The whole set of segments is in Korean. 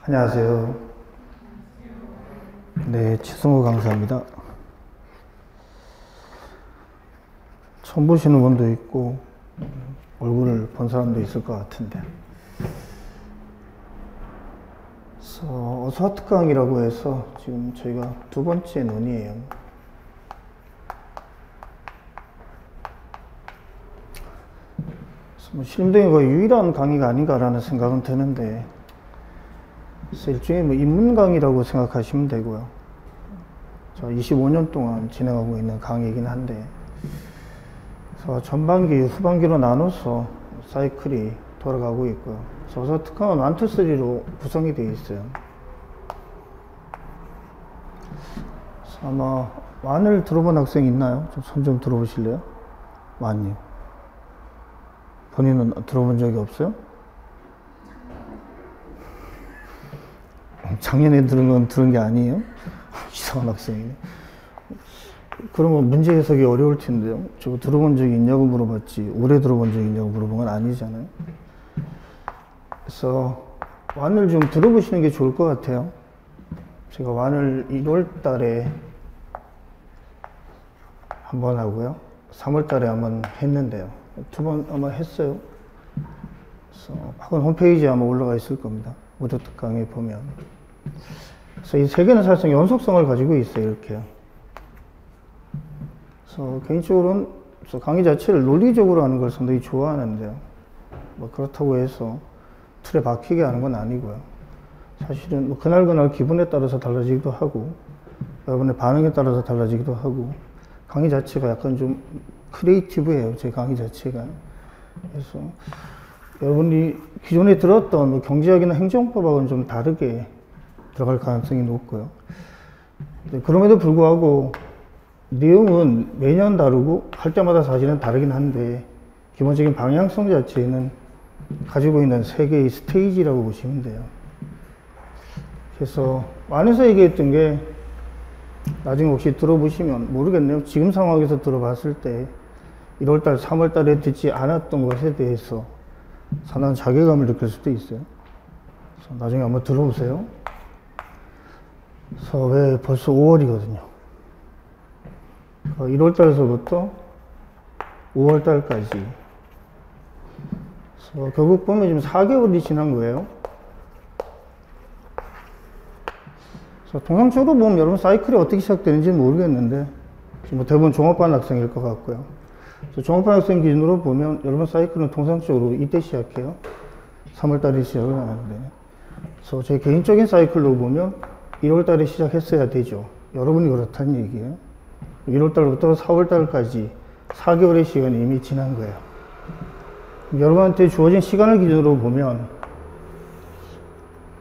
안녕하세요. 네, 지승호 강사입니다. 처음 보시는 분도 있고 얼굴을 본 사람도 있을 것 같은데, 어스와트 강이라고 해서 지금 저희가 두 번째 논의예요. 신림동이 유일한 강의가 아닌가라는 생각은 드는데, 그래서 일종의 입문 강의라고 생각하시면 되고요. 저 25년 동안 진행하고 있는 강의이긴 한데, 그래서 전반기, 후반기로 나눠서 사이클이 돌아가고 있고요. 그래서 특강은 1, 2, 3로 구성이 되어 있어요. 그래서 아마 완을 들어본 학생 있나요? 손 좀 들어보실래요? 완님. 본인은 들어본 적이 없어요? 작년에 들은 게 아니에요? 이상한 학생이네. 그러면 문제 해석이 어려울 텐데요. 저거 들어본 적이 있냐고 물어봤지, 올해 들어본 적이 있냐고 물어본 건 아니잖아요. 그래서 완을 좀 들어보시는 게 좋을 것 같아요. 제가 완을 1월 달에 한번 하고요, 3월 달에 한번 했는데요. 2번 아마 했어요. 그래서 학원 홈페이지에 아마 올라가 있을 겁니다. 무료 특강에 보면. 그래서 이 세 개는 사실상 연속성을 가지고 있어요, 이렇게. 그래서 개인적으로는 강의 자체를 논리적으로 하는 걸 상당히 좋아하는데요. 그렇다고 해서 틀에 박히게 하는 건 아니고요. 사실은 그날 기분에 따라서 달라지기도 하고, 여러분의 반응에 따라서 달라지기도 하고, 강의 자체가 약간 좀 크리에이티브해요, 제 강의 자체가. 그래서 여러분이 기존에 들었던 경제학이나 행정법하고는 좀 다르게 들어갈 가능성이 높고요. 그럼에도 불구하고 내용은 매년 다르고 할 때마다 사실은 다르긴 한데, 기본적인 방향성 자체는 가지고 있는 세 개의 스테이지라고 보시면 돼요. 그래서 안에서 얘기했던 게 나중에 혹시 들어보시면 모르겠네요. 지금 상황에서 들어봤을 때 1월달, 3월달에 듣지 않았던 것에 대해서 상당한 자괴감을 느낄 수도 있어요. 그래서 나중에 한번 들어보세요. 그래서 왜 벌써 5월이거든요. 1월달에서부터 5월달까지. 그래서 결국 보면 지금 4개월이 지난 거예요. 그래서 통상적으로 보면 여러분 사이클이 어떻게 시작되는지 모르겠는데, 지금 대부분 종합반 학생일 것 같고요. 종합반 학생 기준으로 보면 여러분 사이클은 통상적으로 이때 시작해요. 3월달에 시작을 하는데, 그래서 제 개인적인 사이클로 보면 1월달에 시작했어야 되죠. 여러분이 그렇다는 얘기예요. 1월달부터 4월달까지 4개월의 시간이 이미 지난 거예요. 여러분한테 주어진 시간을 기준으로 보면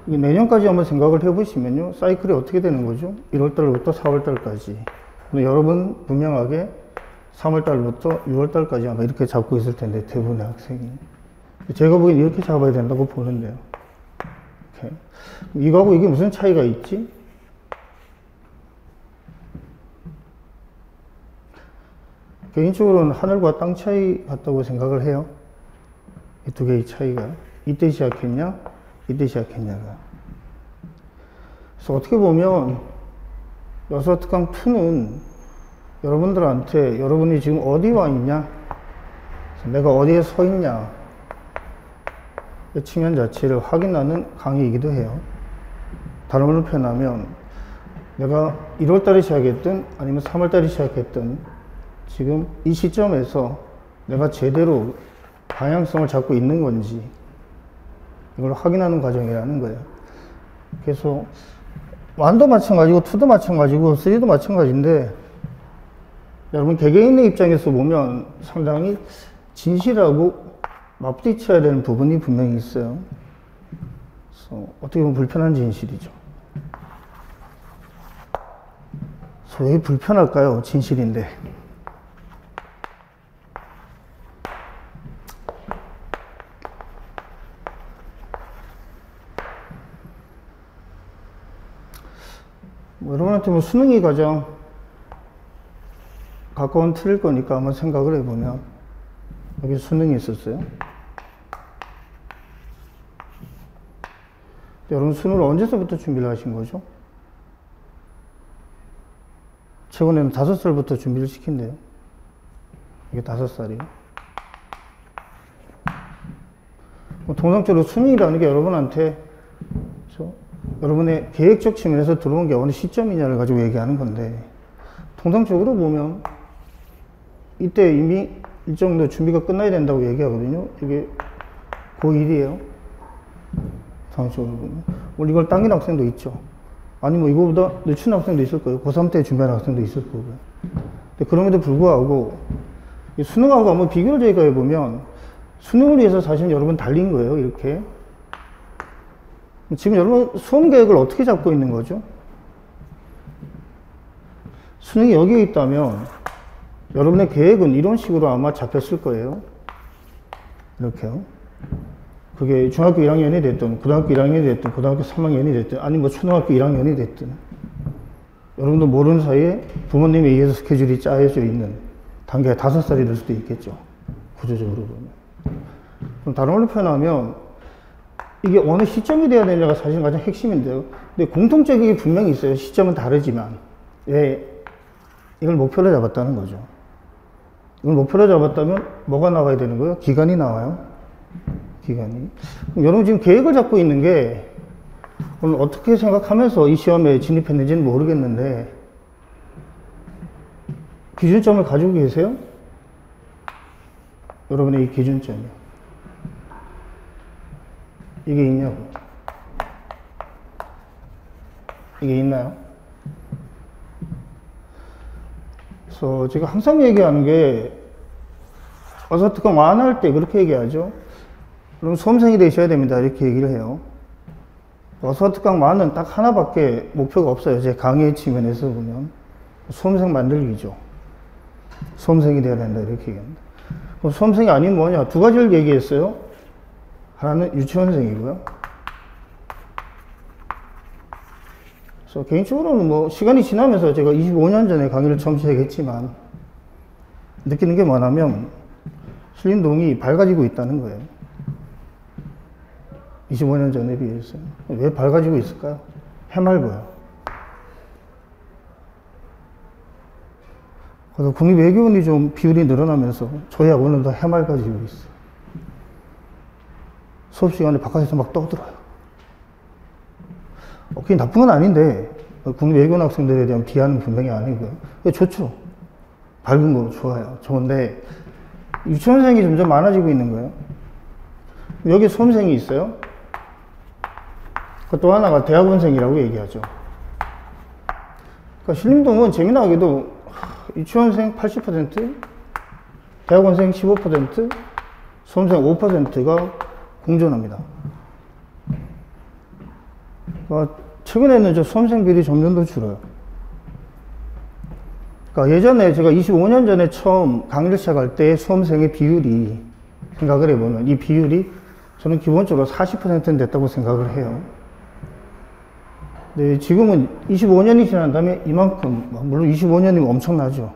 내년까지 한번 생각을 해보시면요, 사이클이 어떻게 되는 거죠? 1월달부터 4월달까지. 여러분 분명하게 3월달부터 6월달까지 아마 이렇게 잡고 있을 텐데, 대부분의 학생이. 제가 보기엔 이렇게 잡아야 된다고 보는데요. 이렇게. 이거하고 이게 무슨 차이가 있지? 개인적으로는 하늘과 땅 차이 같다고 생각을 해요. 이 두 개의 차이가. 이때 시작했냐, 이때 시작했냐가. 그래서 어떻게 보면 어스와트 강 2는 여러분들한테 여러분이 지금 어디 와 있냐, 내가 어디에 서 있냐, 이 측면 자체를 확인하는 강의이기도 해요. 다른 말로 표현하면 내가 1월달에 시작했든 아니면 3월달에 시작했든 지금 이 시점에서 내가 제대로 방향성을 잡고 있는 건지 이걸 확인하는 과정이라는 거예요. 그래서 1도 마찬가지고 2도 마찬가지고 3도 마찬가지인데, 여러분 개개인의 입장에서 보면 상당히 진실하고 맞부딪혀야 되는 부분이 분명히 있어요. 그래서 어떻게 보면 불편한 진실이죠. 그래서 왜 불편할까요? 진실인데. 여러분한테 수능이 가장 가까운 틀일 거니까 한번 생각을 해보면, 여기 수능이 있었어요. 여러분 수능을 언제서부터 준비를 하신 거죠? 최근에는 5살부터 준비를 시킨대요. 이게 5살이에요. 통상적으로 수능이라는 게 여러분한테 여러분의 계획적 측면에서 들어온 게 어느 시점이냐를 가지고 얘기하는 건데, 통상적으로 보면 이때 이미 일정 정도 준비가 끝나야 된다고 얘기하거든요. 이게 고1이에요. 통상적으로 보면. 물론 이걸 당긴 학생도 있죠. 아니 뭐 이거보다 늦춘 학생도 있을 거예요. 고3 때 준비하는 학생도 있을 거고요. 근데 그럼에도 불구하고 이 수능하고 한번 비교를 저희가 해보면 수능을 위해서 사실 여러분 달린 거예요. 이렇게. 지금 여러분 수험 계획을 어떻게 잡고 있는 거죠? 수능이 여기에 있다면 여러분의 계획은 이런 식으로 아마 잡혔을 거예요. 이렇게요. 그게 중학교 1학년이 됐든, 고등학교 1학년이 됐든, 고등학교 3학년이 됐든, 아니 뭐 초등학교 1학년이 됐든, 여러분도 모르는 사이에 부모님에 의해서 스케줄이 짜여져 있는 단계가 5살이 될 수도 있겠죠. 구조적으로 보면. 그럼 다른 말로 표현하면 이게 어느 시점이 돼야 되느냐가 사실 가장 핵심인데요. 근데 공통적인 게 분명히 있어요. 시점은 다르지만. 예, 이걸 목표로 잡았다는 거죠. 이걸 목표로 잡았다면 뭐가 나와야 되는 거예요? 기간이 나와요. 기간이. 그럼 여러분 지금 계획을 잡고 있는 게 오늘 어떻게 생각하면서 이 시험에 진입했는지는 모르겠는데 기준점을 가지고 계세요? 여러분의 이 기준점이요. 이게 있냐고. 이게 있나요? 그래서 제가 항상 얘기하는 게 어서특강 완할 때 그렇게 얘기하죠. 그럼 수험생이 되셔야 됩니다. 이렇게 얘기를 해요. 어서특강 완은 딱 하나밖에 목표가 없어요. 제 강의 측면에서 보면. 수험생 만들기죠. 수험생이 돼야 된다. 이렇게 얘기합니다. 그럼 수험생이 아니면 뭐냐? 2가지를 얘기했어요. 하나는 유치원생이고요. 그래서 개인적으로는 뭐 시간이 지나면서 제가 25년 전에 강의를 처음 시작했지만 느끼는 게 뭐냐면 신림동이 밝아지고 있다는 거예요. 25년 전에 비해서. 왜 밝아지고 있을까요? 해맑어요. 그래서 국립외교원이 좀 비율이 늘어나면서 저희 학원은 더 해맑아지고 있어요. 수업 시간에 바깥에서 막 떠들어요. 그게 나쁜 건 아닌데 국립외교원 학생들에 대한 비하는 분명히 아니고요. 좋죠. 밝은 거 좋아요. 좋은데 유치원생이 점점 많아지고 있는 거예요. 여기 수험생이 있어요. 또 하나가 대학원생이라고 얘기하죠. 그러니까 신림동은 재미나게도 유치원생 80%, 대학원생 15%, 수험생 5%가 공존합니다. 그러니까 최근에는 저 수험생 비율이 점점 더 줄어요. 그러니까 예전에 제가 25년 전에 처음 강의를 시작할 때 수험생의 비율이 생각을 해보면 이 비율이 저는 기본적으로 40%는 됐다고 생각을 해요. 근데 지금은 25년이 지난 다음에 이만큼, 물론 25년이면 엄청나죠.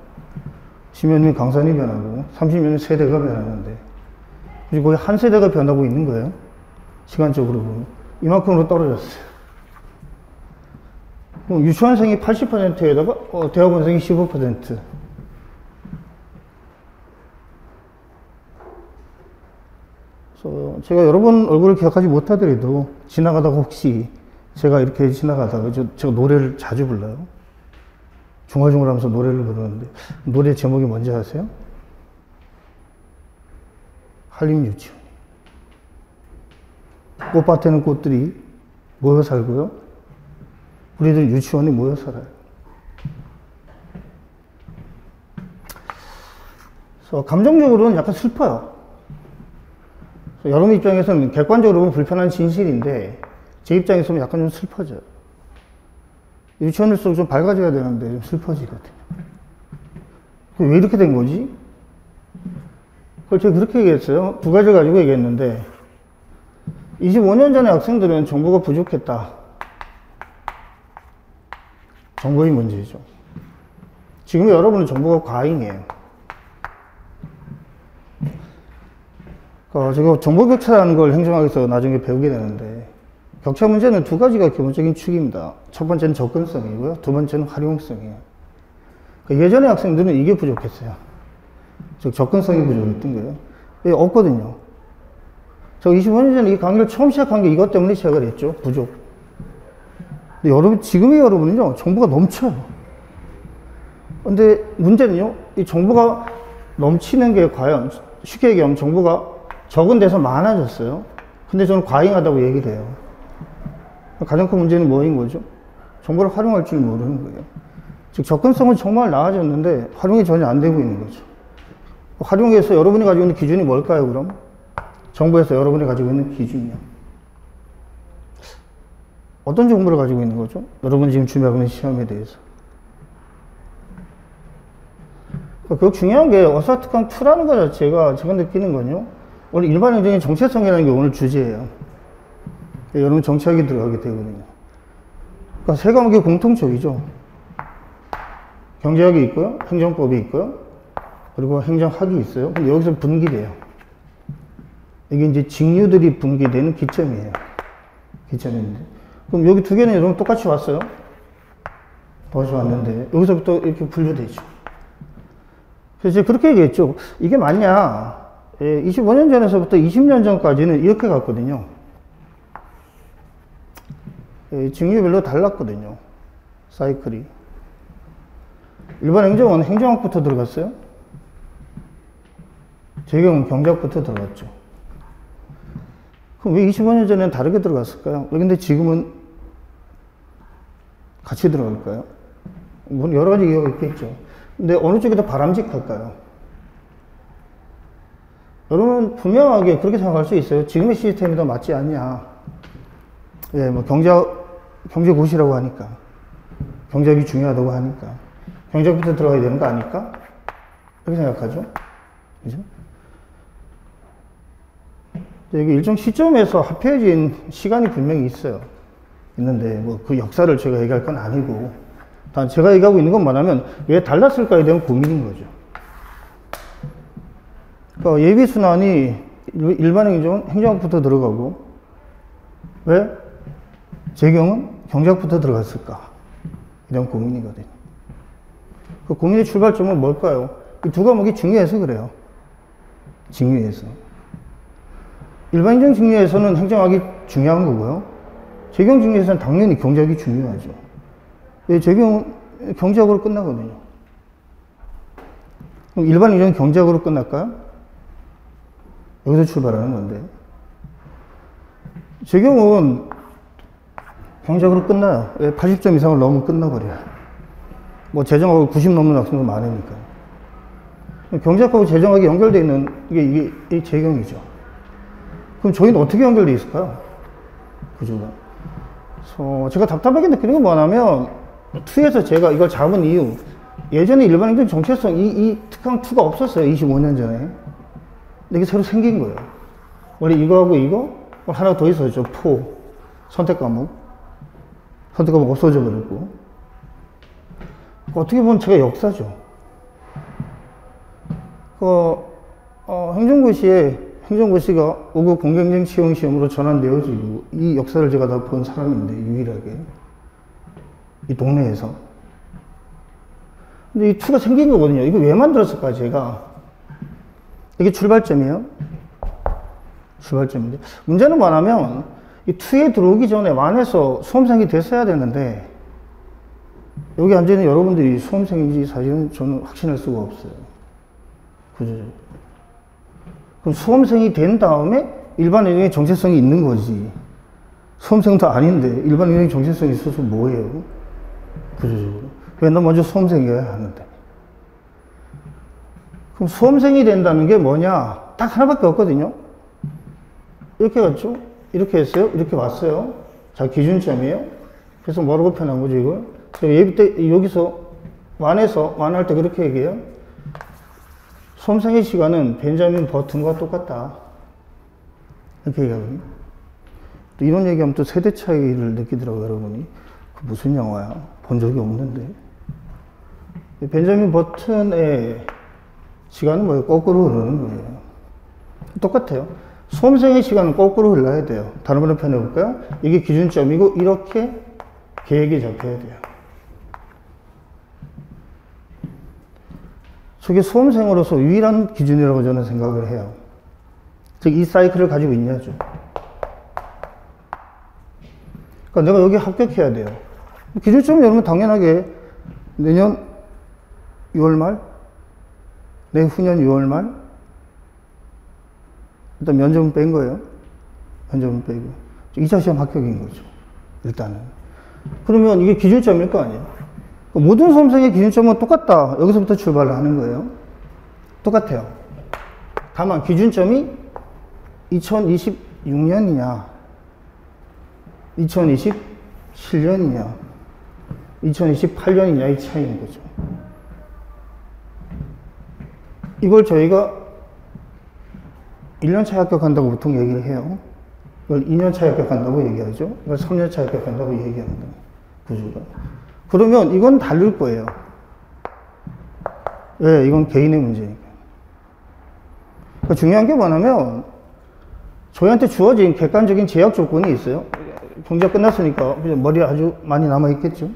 10년이면 강산이 변하고 30년이면 세대가 변하는데 그리고 거의 한 세대가 변하고 있는 거예요. 시간적으로 보면. 이만큼으로 떨어졌어요. 그럼 유치원생이 80%에다가 대학원생이 15%. 그래서 제가 여러분 얼굴을 기억하지 못하더라도 지나가다가 혹시 제가 이렇게 지나가다가 제가 노래를 자주 불러요. 중얼중얼 하면서 노래를 부르는데 노래 제목이 뭔지 아세요? 한림유치원. 꽃밭에는 꽃들이 모여 살고요. 우리들 유치원이 모여 살아요. 그래서 감정적으로는 약간 슬퍼요. 여러분 입장에서는 객관적으로 보면 불편한 진실인데 제 입장에서 보면 약간 좀 슬퍼져요. 유치원일수록 좀 밝아져야 되는데 좀 슬퍼지거든요. 왜 이렇게 된 거지? 그걸 제가 그렇게 얘기했어요. 2가지를 가지고 얘기했는데 25년 전에 학생들은 정보가 부족했다. 정보의 문제죠. 지금 여러분은 정보가 과잉이에요. 제가 정보격차라는 걸 행정학에서 나중에 배우게 되는데 격차 문제는 두 가지가 기본적인 축입니다. 첫 번째는 접근성이고요. 두 번째는 활용성이에요. 그러니까 예전에 학생들은 이게 부족했어요. 즉, 접근성이 부족했던 거예요. 예, 없거든요. 저 25년 전에 이 강의를 처음 시작한 게 이것 때문에 시작을 했죠. 부족. 근데 여러분, 지금의 여러분은요, 정보가 넘쳐요. 근데 문제는요, 이 정보가 넘치는 게 과연, 쉽게 얘기하면 정보가 적은 데서 많아졌어요. 근데 저는 과잉하다고 얘기를 해요. 가장 큰 문제는 뭐인 거죠? 정보를 활용할 줄 모르는 거예요. 즉, 접근성은 정말 나아졌는데 활용이 전혀 안 되고 있는 거죠. 활용해서 여러분이 가지고 있는 기준이 뭘까요, 그럼? 정보에서 여러분이 가지고 있는 기준이요. 어떤 정보를 가지고 있는 거죠? 여러분이 지금 준비하고 있는 시험에 대해서. 그 중요한 게 어사특강 2라는 것 자체가 제가 느끼는 건요. 오늘 일반행정의 정체성이라는 게 오늘 주제예요. 여러분 정치학이 들어가게 되거든요. 그러니까 세 과목의 공통적이죠. 경제학이 있고요. 행정법이 있고요. 그리고 행정학이 있어요. 근데 여기서 분기돼요. 이게 이제 직류들이 분기되는 기점이에요. 기점인데. 그럼 여기 두 개는 여러분 똑같이 왔어요? 똑같이 왔는데 여기서부터 이렇게 분류되죠. 그래서 제가 그렇게 얘기했죠. 이게 맞냐? 25년 전에서부터 20년 전까지는 이렇게 갔거든요. 직류별로 달랐거든요. 사이클이. 일반 행정은 행정학부터 들어갔어요. 제 경우는 경제학부터 들어갔죠. 그럼 왜 25년 전에는 다르게 들어갔을까요? 왜 근데 지금은 같이 들어갈까요? 뭐 여러 가지 이유가 있겠죠. 근데 어느 쪽이 더 바람직할까요? 여러분 분명하게 그렇게 생각할 수 있어요. 지금의 시스템이 더 맞지 않냐. 예, 뭐 경제고시라고 하니까. 경제학이 중요하다고 하니까. 경제학부터 들어가야 되는 거 아닐까? 그렇게 생각하죠. 그죠? 여기 일정 시점에서 합해진 시간이 분명히 있어요. 있는데, 뭐 그 역사를 제가 얘기할 건 아니고, 단 제가 얘기하고 있는 건 뭐냐면, 왜 달랐을까에 대한 고민인 거죠. 그러니까 예비순환이 일반 행정학부터 들어가고, 왜 재경은 경제학부터 들어갔을까? 이런 고민이거든요. 그 고민의 출발점은 뭘까요? 이 두 과목이 중요해서 그래요. 직류에서. 일반 행정 직류에서는 행정학이 중요한 거고요. 재경 직류에서는 당연히 경제학이 중요하죠. 왜 재경은 경제학으로 끝나거든요. 그럼 일반 행정은 경제학으로 끝날까요? 여기서 출발하는 건데. 재경은 경제학으로 끝나요. 80점 이상을 넘으면 끝나버려요. 뭐 재정하고 90 넘는 학생도 많으니까. 경제학하고 재정학이 연결되어 있는 이게 재경이죠. 그럼 저희는 어떻게 연결되어 있을까요? 구조가. 그래서 제가 답답하게 느끼는 건 뭐냐면 2에서 제가 이걸 잡은 이유, 예전에 일반 행정 정체성 이 특강 2가 없었어요. 25년 전에. 근데 이게 새로 생긴 거예요. 원래 이거하고 이거 하나 더 있었죠. 선택 과목 없어져 버렸고. 어떻게 보면 제가 역사죠. 행정고시가 5급 공경쟁 채용 시험으로 전환되어지고, 이 역사를 제가 다 본 사람인데, 유일하게. 이 동네에서. 근데 이 2가 생긴 거거든요. 이거 왜 만들었을까, 제가? 이게 출발점이에요. 출발점인데. 문제는 뭐냐면, 이 2에 들어오기 전에 1에서 수험생이 됐어야 되는데, 여기 앉아있는 여러분들이 수험생인지 사실은 저는 확신할 수가 없어요. 그죠? 그럼 수험생이 된 다음에 일반 행정의 정체성이 있는 거지. 수험생도 아닌데 일반 행정의 정체성이 있어서 뭐예요? 구조적으로. 왜 나 먼저 수험생이어야 하는데. 그럼 수험생이 된다는 게 뭐냐? 딱 하나밖에 없거든요. 이렇게 갔죠? 이렇게 했어요? 이렇게 왔어요? 자, 기준점이에요? 그래서 뭐라고 표현한 거죠, 이걸? 제가 예비 때, 여기서 완할 때 그렇게 얘기해요. 수험생의 시간은 벤자민 버튼과 똑같다. 이렇게 얘기하거든요. 또 이런 얘기하면 또 세대 차이를 느끼더라고요, 여러분이. 그 무슨 영화야? 본 적이 없는데. 벤자민 버튼의 시간은 뭐예요? 거꾸로 흐르는 거예요. 똑같아요. 수험생의 시간은 거꾸로 흘러야 돼요. 다른 번호 펴내볼까요? 이게 기준점이고 이렇게 계획이 잡혀야 돼요. 저게 수험생으로서 유일한 기준이라고 저는 생각을 해요. 즉 이 사이클을 가지고 있냐죠. 그러니까 내가 여기 합격해야 돼요. 기준점이 여러분 당연하게 내년 6월 말, 내후년 6월 말, 일단 면접은 뺀 거예요. 면접은 빼고 2차 시험 합격인 거죠. 일단은. 그러면 이게 기준점일 거 아니에요. 모든 수험생의 기준점은 똑같다. 여기서부터 출발을 하는 거예요. 똑같아요. 다만 기준점이 2026년이냐 2027년이냐 2028년이냐 이 차이인 거죠. 이걸 저희가 1년 차에 합격한다고 보통 얘기를 해요. 이걸 2년 차에 합격한다고 얘기하죠. 이걸 3년 차에 합격한다고 얘기합니다. 구조가. 그러면 이건 다를 거예요. 예, 이건 개인의 문제니까. 그러니까 중요한 게 뭐냐면 저희한테 주어진 객관적인 제약 조건이 있어요. 경기가 끝났으니까 머리에 아주 많이 남아있겠죠.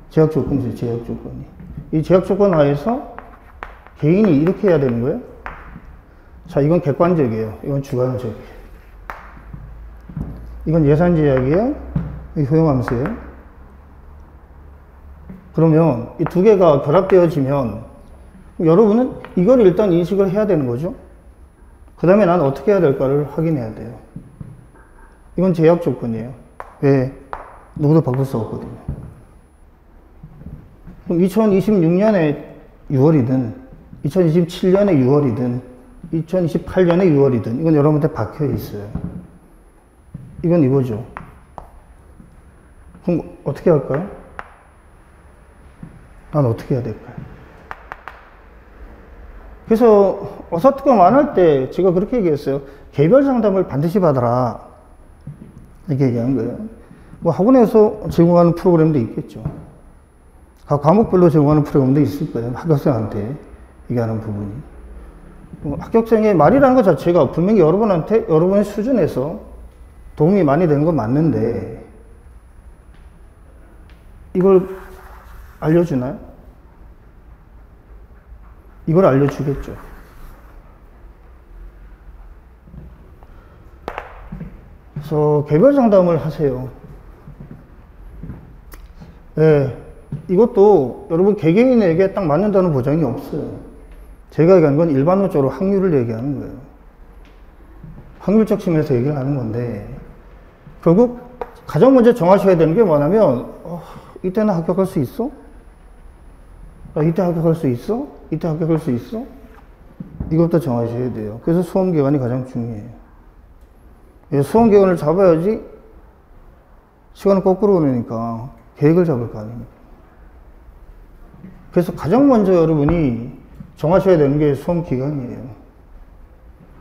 제약 조건이죠. 제약 조건이. 이 제약 조건 하에서 개인이 이렇게 해야 되는 거예요. 자, 이건 객관적이에요. 이건 주관적이에요. 이건 예산 제약이에요. 이 효용함수예요. 그러면 이 두 개가 결합되어지면 여러분은 이걸 일단 인식을 해야 되는 거죠. 그 다음에 난 어떻게 해야 될까를 확인해야 돼요. 이건 제약 조건이에요. 왜? 누구도 바꿀 수 없거든요. 그럼 2026년에 6월이든 2027년에 6월이든 2028년에 6월이든 이건 여러분한테 박혀 있어요. 이건 이거죠. 그럼 어떻게 할까요? 난 어떻게 해야 될까요? 그래서 어사특강 안 할 때 제가 그렇게 얘기했어요. 개별 상담을 반드시 받아라. 이렇게 얘기한 거예요. 뭐 학원에서 제공하는 프로그램도 있겠죠. 각 과목별로 제공하는 프로그램도 있을 거예요. 합격생한테 얘기하는 부분이. 합격생의 말이라는 것 자체가 분명히 여러분한테 여러분의 수준에서 도움이 많이 되는 건 맞는데 이걸 알려주나요? 이걸 알려주겠죠. 그래서 개별 상담을 하세요. 네, 이것도 여러분 개개인에게 딱 맞는다는 보장이 없어요. 제가 얘기하는 건 일반론적으로 확률을 얘기하는 거예요. 확률적 측면에서 얘기를 하는 건데 결국 가장 먼저 정하셔야 되는 게 뭐냐면 이때는 합격할 수 있어? 이때 합격할 수 있어? 이때 합격할 수 있어? 이것부터 정하셔야 돼요. 그래서 수험기간이 가장 중요해요. 수험기간을 잡아야지 시간을 거꾸로 오니까 계획을 잡을 거 아닙니까? 그래서 가장 먼저 여러분이 정하셔야 되는 게 수험기간이에요.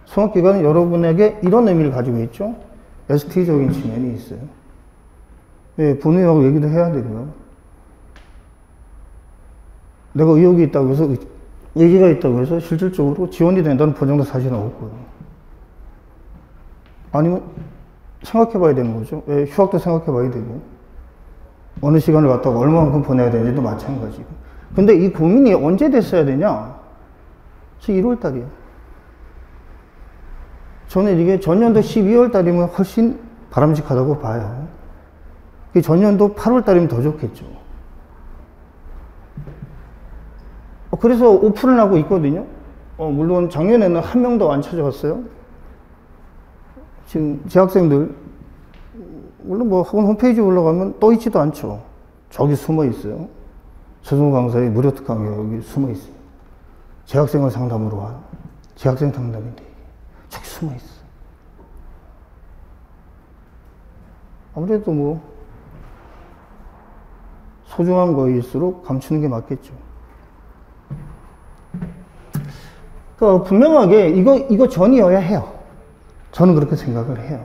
수험기간은 여러분에게 이런 의미를 가지고 있죠. ST적인 측면이 있어요. 예, 부모님하고 얘기도 해야 되고요. 내가 의욕이 있다고 해서, 얘기가 있다고 해서 실질적으로 지원이 된다는 보장도 사실은 없고요. 아니면 생각해 봐야 되는 거죠. 예, 휴학도 생각해 봐야 되고, 어느 시간을 갖다가 얼마만큼 보내야 되는지도 마찬가지고. 근데 이 고민이 언제 됐어야 되냐? 1월 달이에요. 저는 이게 전년도 12월 달이면 훨씬 바람직하다고 봐요. 전년도 8월 달이면 더 좋겠죠. 그래서 오픈을 하고 있거든요. 물론 작년에는 한 명도 안 찾아왔어요. 지금 재학생들, 물론 뭐 학원 홈페이지에 올라가면 떠 있지도 않죠. 저기 숨어 있어요. 서승우 강사의 무료 특강에 여기 숨어 있어요. 재학생을 상담으로 한 재학생 상담인데 저기 숨어 있어. 아무래도 뭐 소중한 거일수록 감추는 게 맞겠죠. 그러니까 분명하게 이거 전이어야 해요. 저는 그렇게 생각을 해요.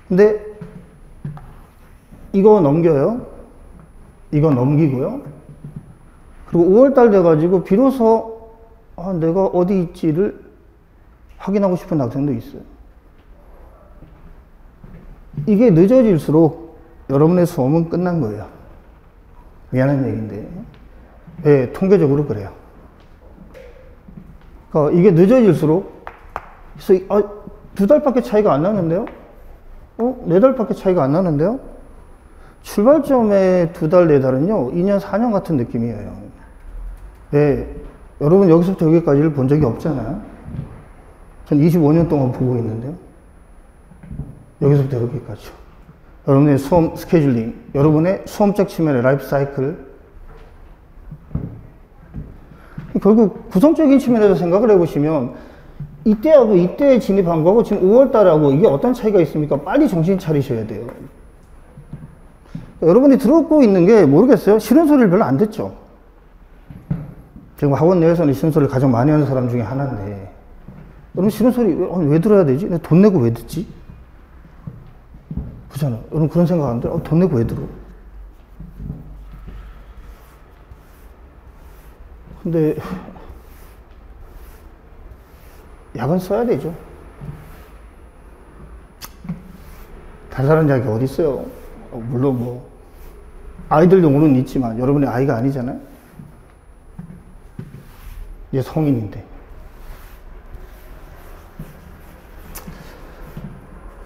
근데 이거 넘겨요. 이거 넘기고요. 그리고 5월달 돼가지고 비로소 내가 어디 있지를 확인하고 싶은 학생도 있어요. 이게 늦어질수록 여러분의 수험은 끝난 거예요. 미안한 얘기인데. 예, 통계적으로 그래요. 그러니까 이게 늦어질수록, 그래서, 아, 2달밖에 차이가 안 나는데요? 4달밖에 차이가 안 나는데요? 출발점에 2달, 4달은요, 2년, 4년 같은 느낌이에요. 예, 여러분 여기서부터 여기까지를 본 적이 없잖아요? 전 25년 동안 보고 있는데요. 여기서부터 여기까지요. 여러분의 수험 스케줄링, 여러분의 수험적 측면의 라이프 사이클. 결국 구성적인 측면에서 생각을 해보시면 이때하고 이때 진입한 거고 지금 5월 달하고 이게 어떤 차이가 있습니까? 빨리 정신 차리셔야 돼요. 여러분이 들었고 있는 게 모르겠어요. 싫은 소리를 별로 안 듣죠. 지금 학원 내에서는 싫은 소리를 가장 많이 하는 사람 중에 하나인데 여러분 싫은 소리 왜 들어야 되지? 내가 돈 내고 왜 듣지? 그렇잖아요. 여러분 그런 생각 안 들어요? 돈 내고 왜 들어? 근데 약은 써야 되죠. 달달한 약이 어디 있어요? 물론 뭐 아이들용으로는 있지만 여러분의 아이가 아니잖아요. 이제 성인인데.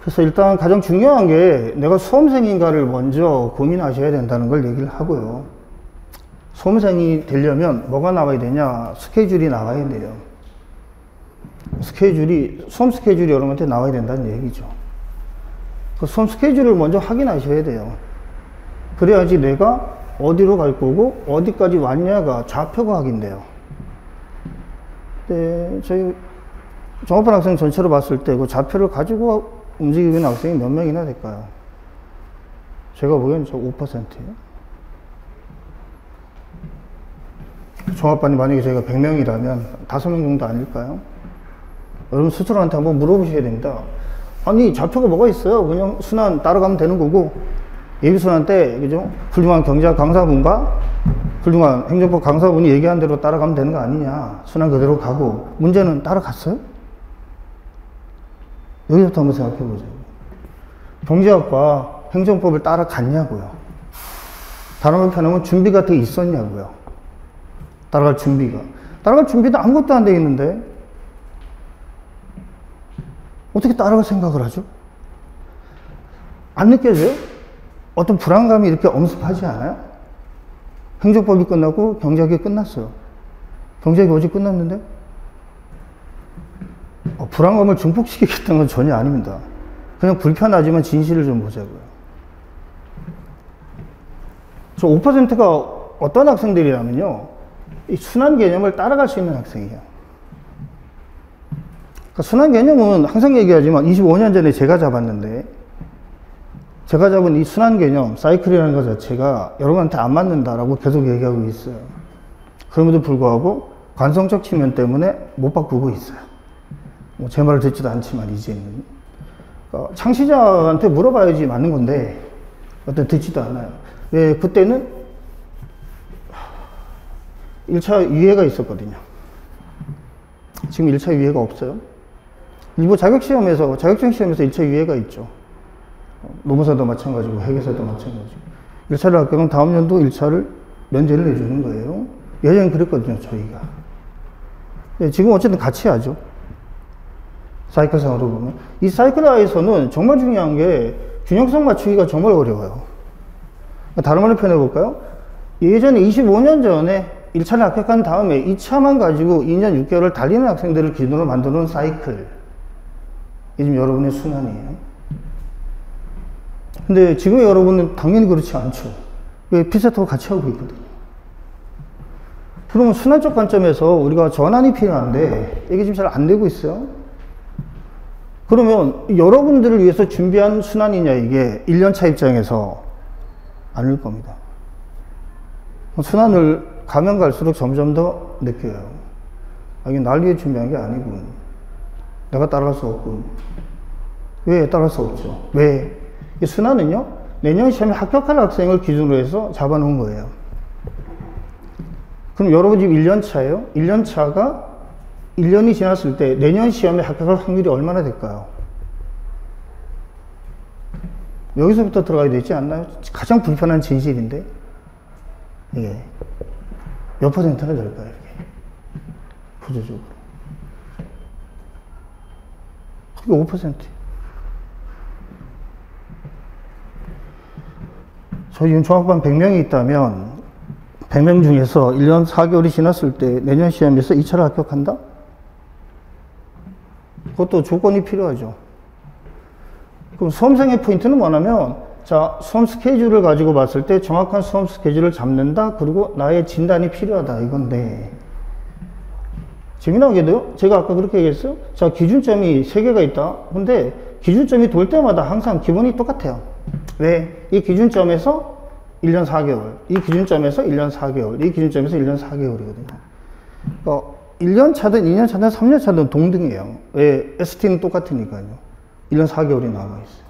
그래서 일단 가장 중요한 게 내가 수험생인가를 먼저 고민하셔야 된다는 걸 얘기를 하고요. 수험생이 되려면 뭐가 나와야 되냐? 스케줄이 나와야 돼요. 수험 스케줄이 여러분한테 나와야 된다는 얘기죠. 그 수험 스케줄을 먼저 확인하셔야 돼요. 그래야지 내가 어디로 갈 거고 어디까지 왔냐가 좌표가 확인돼요. 네, 저희 종합반 학생 전체로 봤을 때 그 좌표를 가지고 움직이고 있는 학생이 몇 명이나 될까요? 제가 보기엔 저 5%예요. 종합반이 만약에 저희가 100명이라면 5명 정도 아닐까요? 여러분 스스로한테 한번 물어보셔야 됩니다. 아니 좌표가 뭐가 있어요? 그냥 순환 따라가면 되는 거고 예비순환 때 그죠? 훌륭한 경제학 강사분과 훌륭한 행정법 강사분이 얘기한 대로 따라가면 되는 거 아니냐. 순환 그대로 가고 문제는 따라갔어요? 여기서부터 한번 생각해 보세요. 경제학과 행정법을 따라갔냐고요. 다른 한편은 준비가 돼 있었냐고요. 따라갈 준비도 아무것도 안 돼 있는데 어떻게 따라갈 생각을 하죠? 안 느껴져요? 어떤 불안감이 이렇게 엄습하지 않아요? 행정법이 끝나고 경제학이 끝났어요. 경제학이 어제 끝났는데 불안감을 증폭시키겠다는 건 전혀 아닙니다. 그냥 불편하지만 진실을 좀 보자고요. 저 5%가 어떤 학생들이라면요, 이 순환 개념을 따라갈 수 있는 학생이에요. 그러니까 순환 개념은 항상 얘기하지만 25년 전에 제가 잡았는데, 제가 잡은 이 순환 개념, 사이클이라는 것 자체가 여러분한테 안 맞는다라고 계속 얘기하고 있어요. 그럼에도 불구하고 관성적 측면 때문에 못 바꾸고 있어요. 뭐 제 말을 듣지도 않지만 이제는. 그러니까 창시자한테 물어봐야지 맞는 건데 어떤 듣지도 않아요. 왜 그때는 1차 유예가 있었거든요. 지금 1차 유예가 없어요. 일부 자격증 시험에서 1차 유예가 있죠. 노무사도 마찬가지고 회계사도 마찬가지고. 1차를 합격하면 다음 연도 1차를 면제를 해주는 거예요. 예전엔 그랬거든요, 저희가. 네, 지금 어쨌든 같이 하죠. 사이클상으로 보면. 이 사이클화에서는 정말 중요한 게 균형성 맞추기가 정말 어려워요. 다른 말로 표현해볼까요? 예전에 25년 전에 1차를 합격한 다음에 2차만 가지고 2년 6개월을 달리는 학생들을 기준으로 만들어 놓은 사이클. 이게 지금 여러분의 순환이에요. 근데 지금의 여러분은 당연히 그렇지 않죠. 왜 피셋하고 같이 하고 있거든요. 그러면 순환적 관점에서 우리가 전환이 필요한데 이게 지금 잘 안 되고 있어요. 그러면 여러분들을 위해서 준비한 순환이냐 이게 1년차 입장에서 아닐 겁니다. 순환을 가면 갈수록 점점 더 느껴요. 이게 날 위해 준비한 게 아니군. 내가 따라갈 수 없군. 왜 따라갈 수 없죠? 왜? 이 순환은요, 내년 시험에 합격할 학생을 기준으로 해서 잡아놓은 거예요. 그럼 여러분 지금 1년차예요? 1년차가 1년이 지났을 때 내년 시험에 합격할 확률이 얼마나 될까요? 여기서부터 들어가야 되지 않나요? 가장 불편한 진실인데 이게 몇 퍼센트나 될까요? 이게 구조적으로 그게 5%. 저희 지금 종합반 100명이 있다면 100명 중에서 1년 4개월이 지났을 때 내년 시험에서 2차를 합격한다? 그것도 조건이 필요하죠. 그럼 수험생의 포인트는 뭐냐면, 자, 수험 스케줄을 가지고 봤을 때 정확한 수험 스케줄을 잡는다. 그리고 나의 진단이 필요하다. 이건데, 재미나게도요, 제가 아까 그렇게 얘기했어요. 자, 기준점이 3개가 있다. 근데 기준점이 돌 때마다 항상 기본이 똑같아요. 왜? 이 기준점에서 1년 4개월, 이 기준점에서 1년 4개월, 이 기준점에서 1년 4개월이거든요. 그러니까 1년 차든 2년 차든 3년 차든 동등해요. 왜? ST는 똑같으니까요. 1년 4개월이 남아있어요.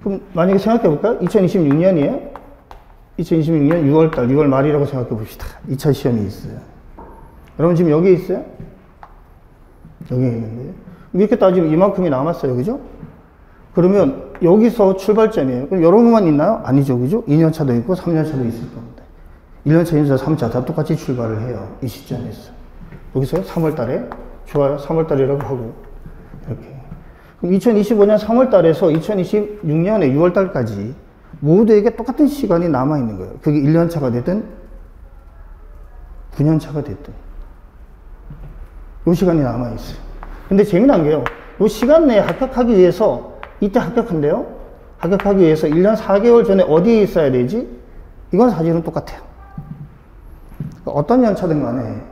그럼 만약에 생각해볼까요? 2026년이에요? 2026년 6월달, 6월 말이라고 생각해봅시다. 2차 시험이 있어요. 여러분 지금 여기에 있어요? 여기에 있는데요. 이렇게 따지면 이만큼이 남았어요. 그죠? 그러면 여기서 출발점이에요. 그럼 여러분만 있나요? 아니죠. 그죠? 2년차도 있고 3년차도 있을 겁니다. 1년차, 2년차, 3차 다 똑같이 출발을 해요. 이 시점에서. 여기서 3월달에 좋아요. 3월달이라고 하고 이렇게. 그럼 2025년 3월달에서 2026년의 6월달까지 모두에게 똑같은 시간이 남아있는 거예요. 그게 1년차가 됐든 9년차가 됐든 이 시간이 남아있어요. 근데 재미난 게요. 이 시간 내에 합격하기 위해서 이때 합격한대요. 합격하기 위해서 1년 4개월 전에 어디에 있어야 되지? 이건 사실은 똑같아요. 어떤 연차든 간에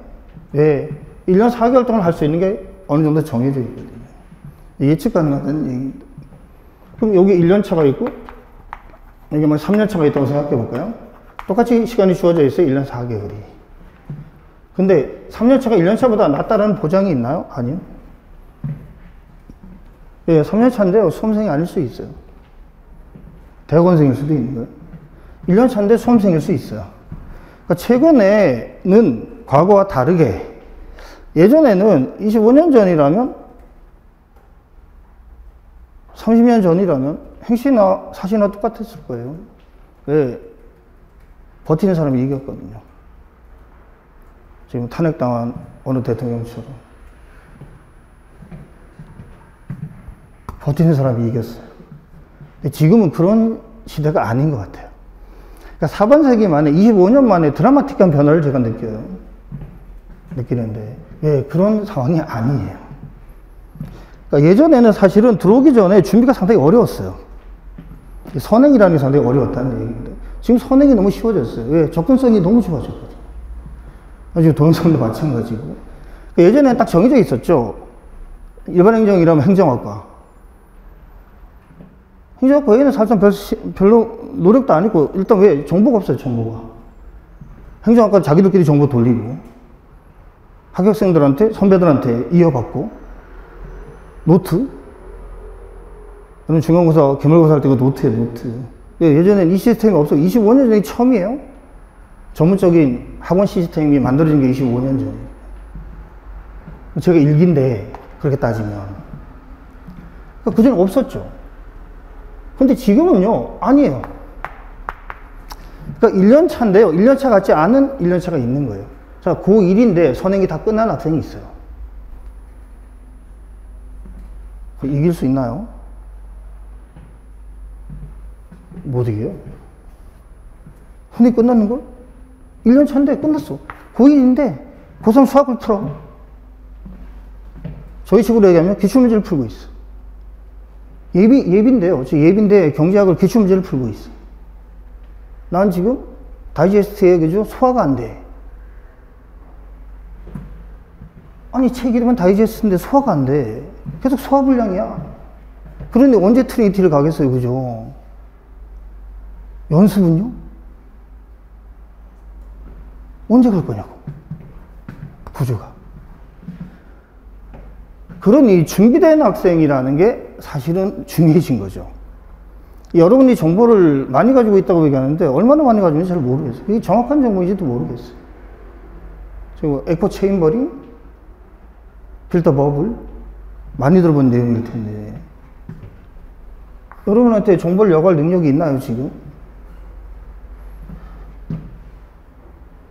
왜 1년 4개월 동안 할 수 있는 게 어느 정도 정해져 있거든요. 예측 가능하다는 얘기입니다. 그럼 여기 1년차가 있고 여기 뭐 3년차가 있다고 생각해 볼까요? 똑같이 시간이 주어져 있어요. 1년 4개월이. 근데 3년차가 1년차보다 낫다는 보장이 있나요? 아니요. 예, 3년차인데요. 수험생이 아닐 수 있어요. 대학원생일 수도 있는 거예요. 1년차인데 수험생일 수 있어요. 그러니까 최근에는 과거와 다르게 예전에는 25년 전이라면 30년 전이라면 행시나 사시나 똑같았을 거예요. 왜? 버티는 사람이 이겼거든요. 지금 탄핵당한 어느 대통령처럼 버티는 사람이 이겼어요. 근데 지금은 그런 시대가 아닌 것 같아요. 그러니까 4반세기 만에 25년 만에 드라마틱한 변화를 제가 느끼는데 예, 그런 상황이 아니에요. 그러니까 예전에는 사실은 들어오기 전에 준비가 상당히 어려웠어요. 선행이라는 게 상당히 어려웠다는 얘기인데 지금 선행이 너무 쉬워졌어요. 왜? 접근성이 너무 좋아졌거든요. 지금 동영상도 마찬가지고. 그러니까 예전에는 딱 정해져 있었죠. 일반행정이라면 행정학과. 행정학과 외에는 사실상 별로 노력도 안 했고, 일단 왜? 정보가 없어요, 정보가. 행정학과는 자기들끼리 정보 돌리고, 합격생들한테, 선배들한테 이어받고, 노트? 저는 중간고사, 기말고사 할 때 그 노트예요, 노트. 예전엔 이 시스템이 없어. 25년 전이 처음이에요. 전문적인 학원 시스템이 만들어진 게 25년 전이에요. 제가 일기인데, 그렇게 따지면. 그전에 없었죠. 근데 지금은요, 아니에요. 그러니까 1년차인데요. 1년차 같지 않은 1년차가 있는 거예요. 자, 고1인데 선행이 다 끝난 학생이 있어요. 이길 수 있나요? 못 이겨요. 선행이 끝났는 걸? 1년차인데 끝났어. 고1인데 고3 수학을 풀어. 저희 식으로 얘기하면 기출문제를 풀고 있어. 예비인데요. 저 예비인데 경제학을 기출문제를 풀고 있어. 난 지금 다이제스트에 그죠? 소화가 안 돼. 아니, 책 이름은 다이제스트인데 소화가 안 돼. 계속 소화불량이야. 그런데 언제 트리니티를 가겠어요, 그죠? 연습은요? 언제 갈 거냐고. 구조가. 그런 이 준비된 학생이라는 게 사실은 중요해진 거죠. 여러분이 정보를 많이 가지고 있다고 얘기하는데 얼마나 많이 가지고 있는지 잘 모르겠어요. 이게 정확한 정보인지도 모르겠어요. 지금 에코 체인버링, 필터 버블 많이 들어본 내용일 텐데 여러분한테 정보를 여갈 능력이 있나요, 지금?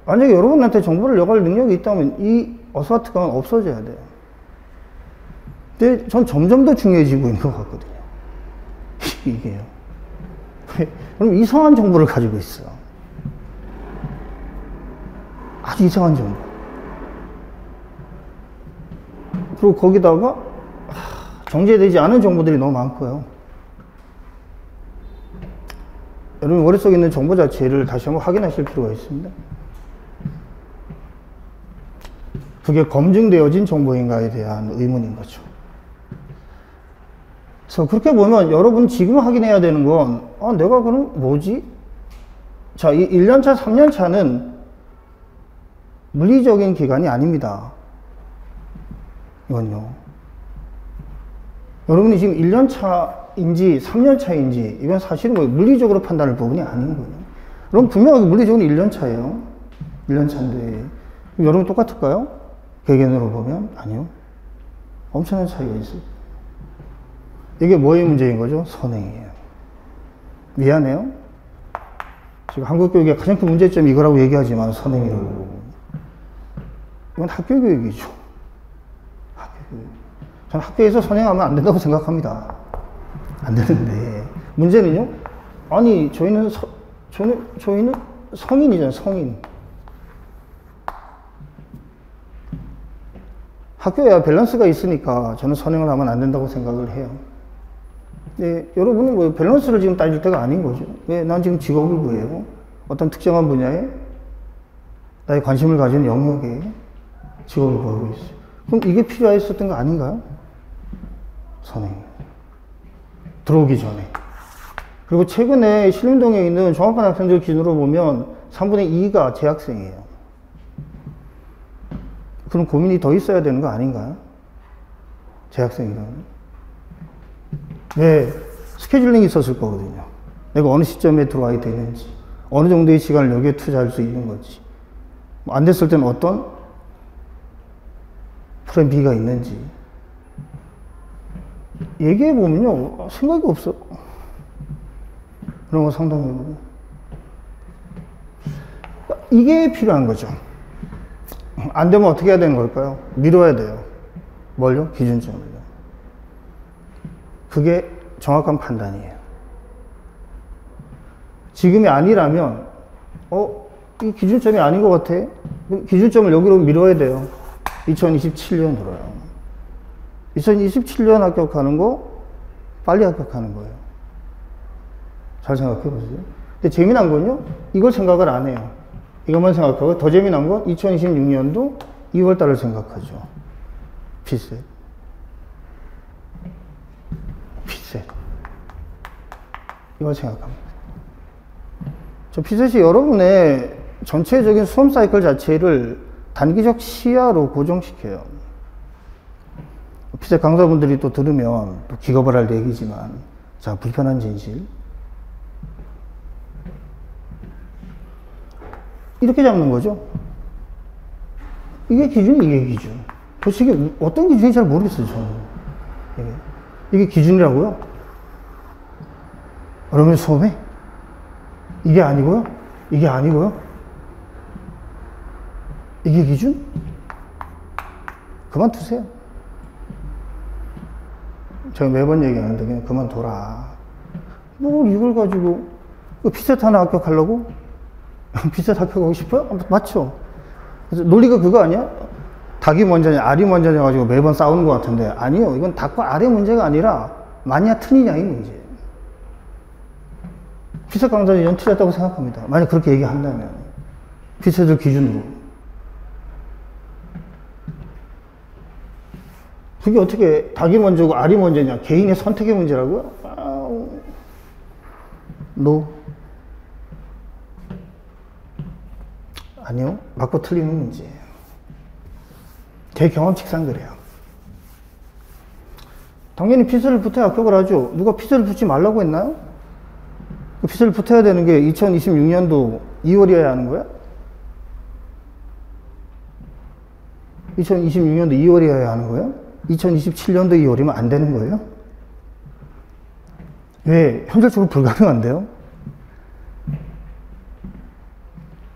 만약에 여러분한테 정보를 여갈 능력이 있다면 이 어스와트kam은 없어져야 돼요. 근데 전 점점 더 중요해지고 있는 것 같거든요. 이게요. 그럼 이상한 정보를 가지고 있어요. 아주 이상한 정보. 그리고 거기다가 정제되지 않은 정보들이 너무 많고요. 여러분 머릿속에 있는 정보 자체를 다시 한번 확인하실 필요가 있습니다. 그게 검증되어진 정보인가에 대한 의문인 거죠. 그래서 그렇게 보면 여러분 지금 확인해야 되는 건 내가 그럼 뭐지? 자, 이 1년차, 3년차는 물리적인 기간이 아닙니다. 이건요. 여러분이 지금 1년차인지 3년차인지 이건 사실은 뭐 물리적으로 판단할 부분이 아닌 거예요. 여러분 분명하게 물리적으로 1년차예요. 1년차인데 여러분 똑같을까요? 개개인으로 보면 아니요. 엄청난 차이가 있어요. 이게 뭐의 문제인 거죠? 선행이에요. 미안해요. 지금 한국 교육의 가장 큰 문제점이 이거라고 얘기하지만 선행이라고. 이건 학교 교육이죠. 학교 교육. 저는 학교에서 선행하면 안 된다고 생각합니다. 안 되는데 문제는요. 아니 저희는 성인이잖아요. 성인. 학교에 밸런스가 있으니까 저는 선행을 하면 안 된다고 생각을 해요. 네, 여러분은 뭐 밸런스를 지금 따질 때가 아닌 거죠. 왜? 난 지금 직업을 구해요. 어떤 특정한 분야에 나의 관심을 가진 영역에 직업을 구하고 있어요. 그럼 이게 필요했었던 거 아닌가요? 선행. 들어오기 전에. 그리고 최근에 신림동에 있는 종합반 학생들 기준으로 보면 3분의 2가 재학생이에요. 그럼 고민이 더 있어야 되는 거 아닌가요? 재학생이라면. 왜? 스케줄링이 있었을 거거든요. 내가 어느 시점에 들어와야 되는지, 어느 정도의 시간을 여기에 투자할 수 있는 건지, 안 됐을 때는 어떤 플랜 B가 있는지. 얘기해보면요, 생각이 없어. 그런 거 상담해보면. 이게 필요한 거죠. 안 되면 어떻게 해야 되는 걸까요? 미뤄야 돼요. 뭘요? 기준점을요. 그게 정확한 판단이에요. 지금이 아니라면, 이 기준점이 아닌 것 같아? 기준점을 여기로 미뤄야 돼요. 2027년으로요. 2027년 합격하는 거, 빨리 합격하는 거예요. 잘 생각해 보세요. 근데 재미난 건요, 이걸 생각을 안 해요. 이것만 생각하고, 더 재미난 건 2026년도 2월 달을 생각하죠. 피셋. 피셋. 이걸 생각합니다. 저 피셋이 여러분의 전체적인 수험 사이클 자체를 단기적 시야로 고정시켜요. 피셋 강사분들이 또 들으면 또 기겁을 할 얘기지만, 자, 불편한 진실. 이렇게 잡는 거죠. 이게 기준, 이게 기준. 도대체 이게 어떤 기준인지 잘 모르겠어요, 저는. 이게 기준이라고요? 여러분 수업에? 이게 아니고요? 이게 아니고요? 이게 기준? 그만두세요. 제가 매번 얘기하는데 그냥 그만둬라. 뭐 이걸 가지고 피셋 하나 합격하려고? 피셋 합격하고 싶어요? 맞죠? 그래서 논리가 그거 아니야? 닭이 먼저냐 알이 먼저냐 가지고 매번 싸우는 것 같은데 아니요. 이건 닭과 알의 문제가 아니라 마냐 트니냐의 문제예요. 피셋 강사는 연출했다고 생각합니다. 만약 그렇게 얘기한다면 피셋을 기준으로. 그게 어떻게 닭이 먼저고 알이 먼저냐? 개인의 선택의 문제라고요? 노. 아니요. 맞고 틀리는 문제예요. 제 경험칙상 그래요. 당연히 피셋을 붙어야 합격을 하죠. 누가 피셋을 붙지 말라고 했나요? 피셋을 붙어야 되는 게 2026년도 2월이어야 하는 거야? 2026년도 2월이어야 하는 거예요? 2027년도 2월이면 안 되는 거예요? 왜? 현실적으로 불가능한데요?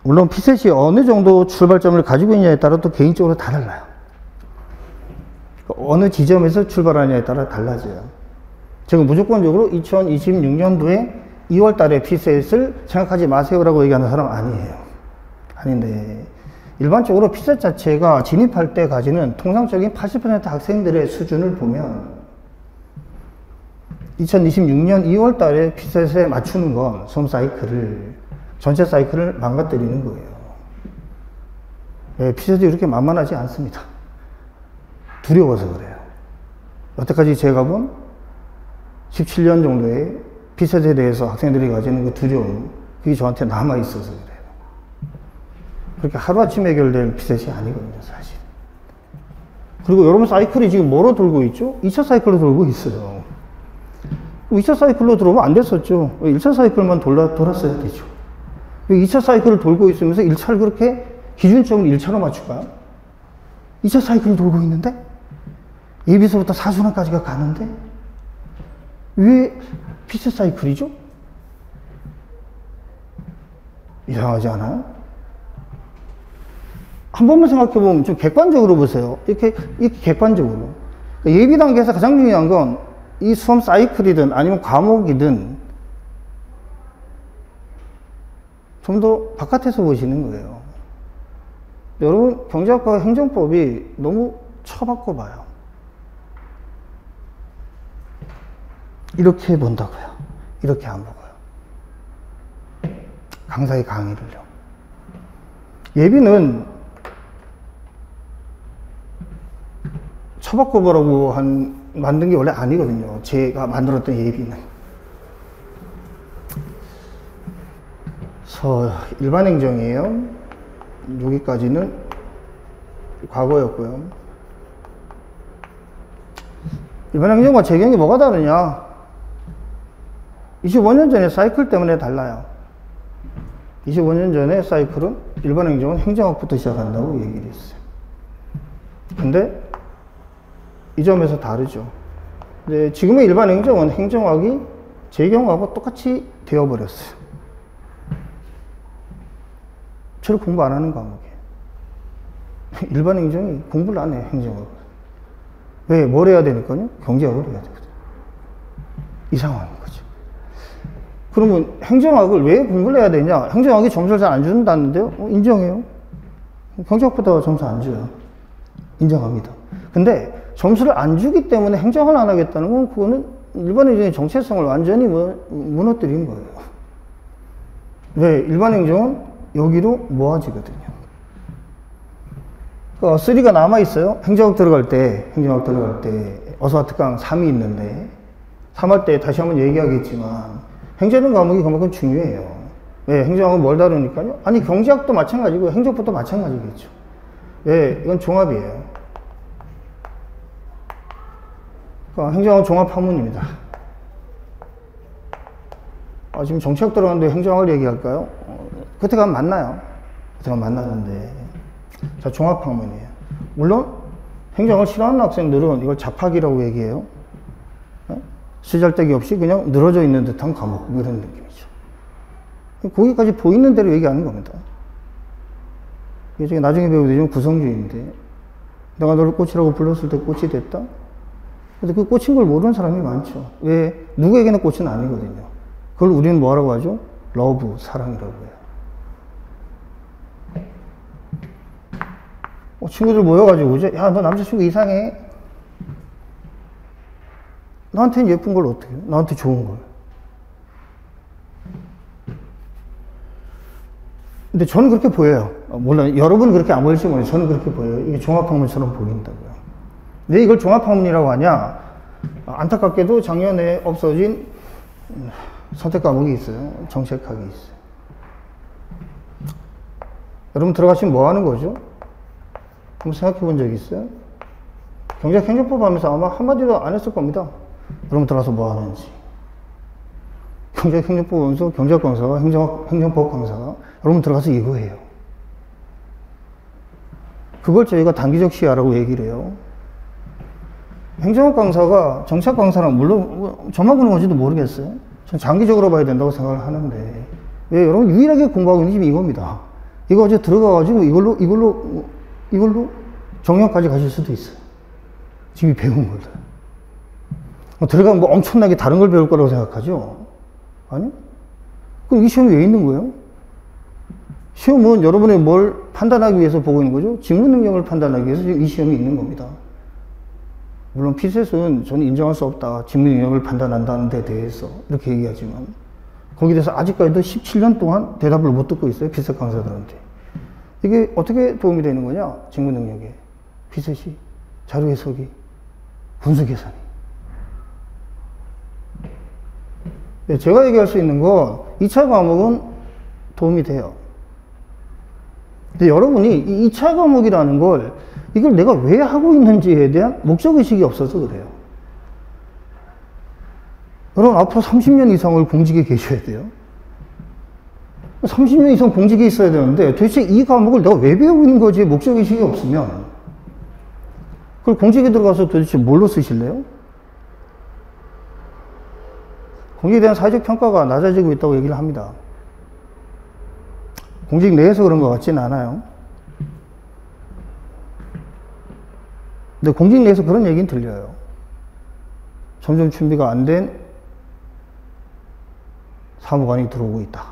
물론 피셋이 어느 정도 출발점을 가지고 있냐에 따라 또 개인적으로 다 달라요. 어느 지점에서 출발하냐에 따라 달라져요. 제가 무조건적으로 2026년도에 2월 달에 피셋을 생각하지 마세요라고 얘기하는 사람 아니에요. 아닌데, 일반적으로 피셋 자체가 진입할 때 가지는 통상적인 80% 학생들의 수준을 보면 2026년 2월 달에 피셋에 맞추는 건 수험 사이클을, 전체 사이클을 망가뜨리는 거예요. 네, 피셋이 이렇게 만만하지 않습니다. 두려워서 그래요. 여태까지 제가 본 17년 정도의 피셋에 대해서 학생들이 가지는 그 두려움, 그게 저한테 남아있어서 그래요. 그렇게 하루아침에 해결될 피셋이 아니거든요, 사실. 그리고 여러분 사이클이 지금 뭐로 돌고 있죠? 2차 사이클로 돌고 있어요. 2차 사이클로 들어오면 안 됐었죠. 1차 사이클만 돌았어야 되죠. 2차 사이클을 돌고 있으면서 1차를 그렇게 기준점을 1차로 맞출까요? 2차 사이클을 돌고 있는데? 예비서부터 사순환까지가 가는데? 왜 피셋 사이클이죠? 이상하지 않아요? 한 번만 생각해보면 좀 객관적으로 보세요. 이렇게 객관적으로. 예비 단계에서 가장 중요한 건 이 수험 사이클이든 아니면 과목이든 좀 더 바깥에서 보시는 거예요. 여러분, 경제학과 행정법이 너무 처박고 봐요. 이렇게 본다고요. 이렇게 안 보고요. 강사의 강의를요. 예비는 처박고 보라고 만든 게 원래 아니거든요. 제가 만들었던 예비는. 일반 행정이에요. 여기까지는 과거였고요. 일반 행정과 재경이 뭐가 다르냐? 25년 전에 사이클 때문에 달라요. 25년 전에 사이클은 일반 행정은 행정학부터 시작한다고 얘기를 했어요. 근데 이 점에서 다르죠. 근데 지금의 일반 행정은 행정학이 재경하고 똑같이 되어버렸어요. 저를 공부 안 하는 과목이에요. 일반 행정이 공부를 안 해요, 행정학을. 왜? 뭘 해야 되니까요? 경제학을 해야 되거든요. 이 상황인 거죠. 그러면 행정학을 왜 공부를 해야 되냐? 행정학이 점수를 잘 안 준다는데요? 인정해요. 경제학보다 점수 안 줘요. 인정합니다. 근데 점수를 안 주기 때문에 행정을 안 하겠다는 건 그거는 일반 행정의 정체성을 완전히 무너뜨린 거예요. 왜? 일반 행정은 여기로 모아지거든요. 그 3가 남아있어요. 행정학 들어갈 때 어서와 특강 3이 있는데 3할 때 다시 한번 얘기하겠지만 행정학 과목이 그만큼 중요해요. 왜? 행정학은 뭘 다루니까요? 아니, 경제학도 마찬가지고 행정법도 마찬가지겠죠. 왜? 이건 종합이에요. 행정학은 종합학문입니다. 지금 정치학 들어갔는데 행정학을 얘기할까요? 그때 가면 만나요. 그때 가면 만나는데. 자, 종합학문이에요. 물론 행정을 싫어하는 학생들은 이걸 잡학이라고 얘기해요. 쓰잘데기 없이 그냥 늘어져 있는 듯한 과목, 이런 느낌이죠. 거기까지 보이는 대로 얘기하는 겁니다. 이게 나중에 배우게 되면 구성주의인데, 내가 너를 꽃이라고 불렀을 때 꽃이 됐다? 근데 그 꽃인 걸 모르는 사람이 많죠. 왜? 누구에게나 꽃은 아니거든요. 그걸 우리는 뭐라고 하죠? 러브, 사랑이라고 해요. 친구들 모여가지고, 야, 너 남자친구 이상해. 나한테는 예쁜 걸 어떻게 해? 나한테 좋은 걸. 근데 저는 그렇게 보여요. 물론 여러분은 그렇게 안 보일지 모르겠어요. 저는 그렇게 보여요. 이게 종합학문처럼 보인다고요. 왜 이걸 종합학문이라고 하냐? 안타깝게도 작년에 없어진 선택 과목이 있어요. 정책학이 있어요. 여러분 들어가시면 뭐 하는 거죠? 한번 생각해 본 적 있어요? 경제학 행정법 하면서 아마 한마디도 안 했을 겁니다. 여러분 들어가서 뭐 하는지. 경제학 행정법 하면서 경제학 강사가, 행정법 강사가 여러분 들어가서 이거 해요. 그걸 저희가 단기적 시야라고 얘기를 해요. 행정학 강사가 정치학 강사랑 물론 저만 그런 건지도 모르겠어요. 전 장기적으로 봐야 된다고 생각을 하는데, 왜 여러분 유일하게 공부하고 있는 집이 이겁니다. 이거 어제 들어가가지고 이걸로 정형까지 가실 수도 있어요. 집이 배운 거를. 들어가면 뭐 엄청나게 다른 걸 배울 거라고 생각하죠? 아니? 그럼 이 시험이 왜 있는 거예요? 시험은 여러분이 뭘 판단하기 위해서 보고 있는 거죠? 직무 능력을 판단하기 위해서 이 시험이 있는 겁니다. 물론 피셋은 저는 인정할 수 없다. 직무 능력을 판단한다는 데 대해서 이렇게 얘기하지만, 거기에 대해서 아직까지도 17년 동안 대답을 못 듣고 있어요. 피셋 강사들한테. 이게 어떻게 도움이 되는 거냐? 직무 능력에. 피셋이, 자료 해석이, 분수 계산이. 제가 얘기할 수 있는 건 2차 과목은 도움이 돼요. 근데 여러분이 이 2차 과목이라는 걸, 이걸 내가 왜 하고 있는지에 대한 목적의식이 없어서 그래요. 여러분, 앞으로 30년 이상을 공직에 계셔야 돼요. 30년 이상 공직에 있어야 되는데, 도대체 이 과목을 내가 왜 배우고 있는 거지? 목적의식이 없으면, 그걸 공직에 들어가서 도대체 뭘로 쓰실래요? 공직에 대한 사회적 평가가 낮아지고 있다고 얘기를 합니다. 공직 내에서 그런 것 같지는 않아요. 근데 공직 내에서 그런 얘기는 들려요. 점점 준비가 안 된 사무관이 들어오고 있다.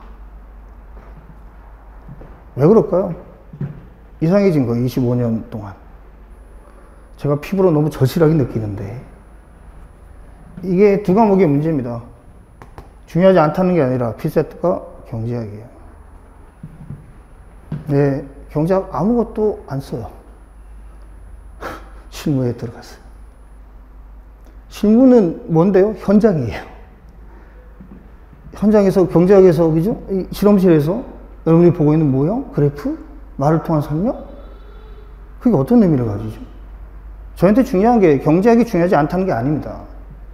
왜 그럴까요? 이상해진 거예요, 25년 동안. 제가 피부로 너무 절실하게 느끼는데, 이게 두 과목의 문제입니다. 중요하지 않다는 게 아니라 피셋과 경제학이에요. 네, 경제학 아무것도 안 써요. 실무에 들어갔어요. 실무는 뭔데요? 현장이에요. 현장에서, 경제학에서, 그죠? 이 실험실에서 여러분이 보고 있는 모형, 그래프, 말을 통한 설명? 그게 어떤 의미를 가지죠? 저한테 중요한 게 경제학이 중요하지 않다는 게 아닙니다.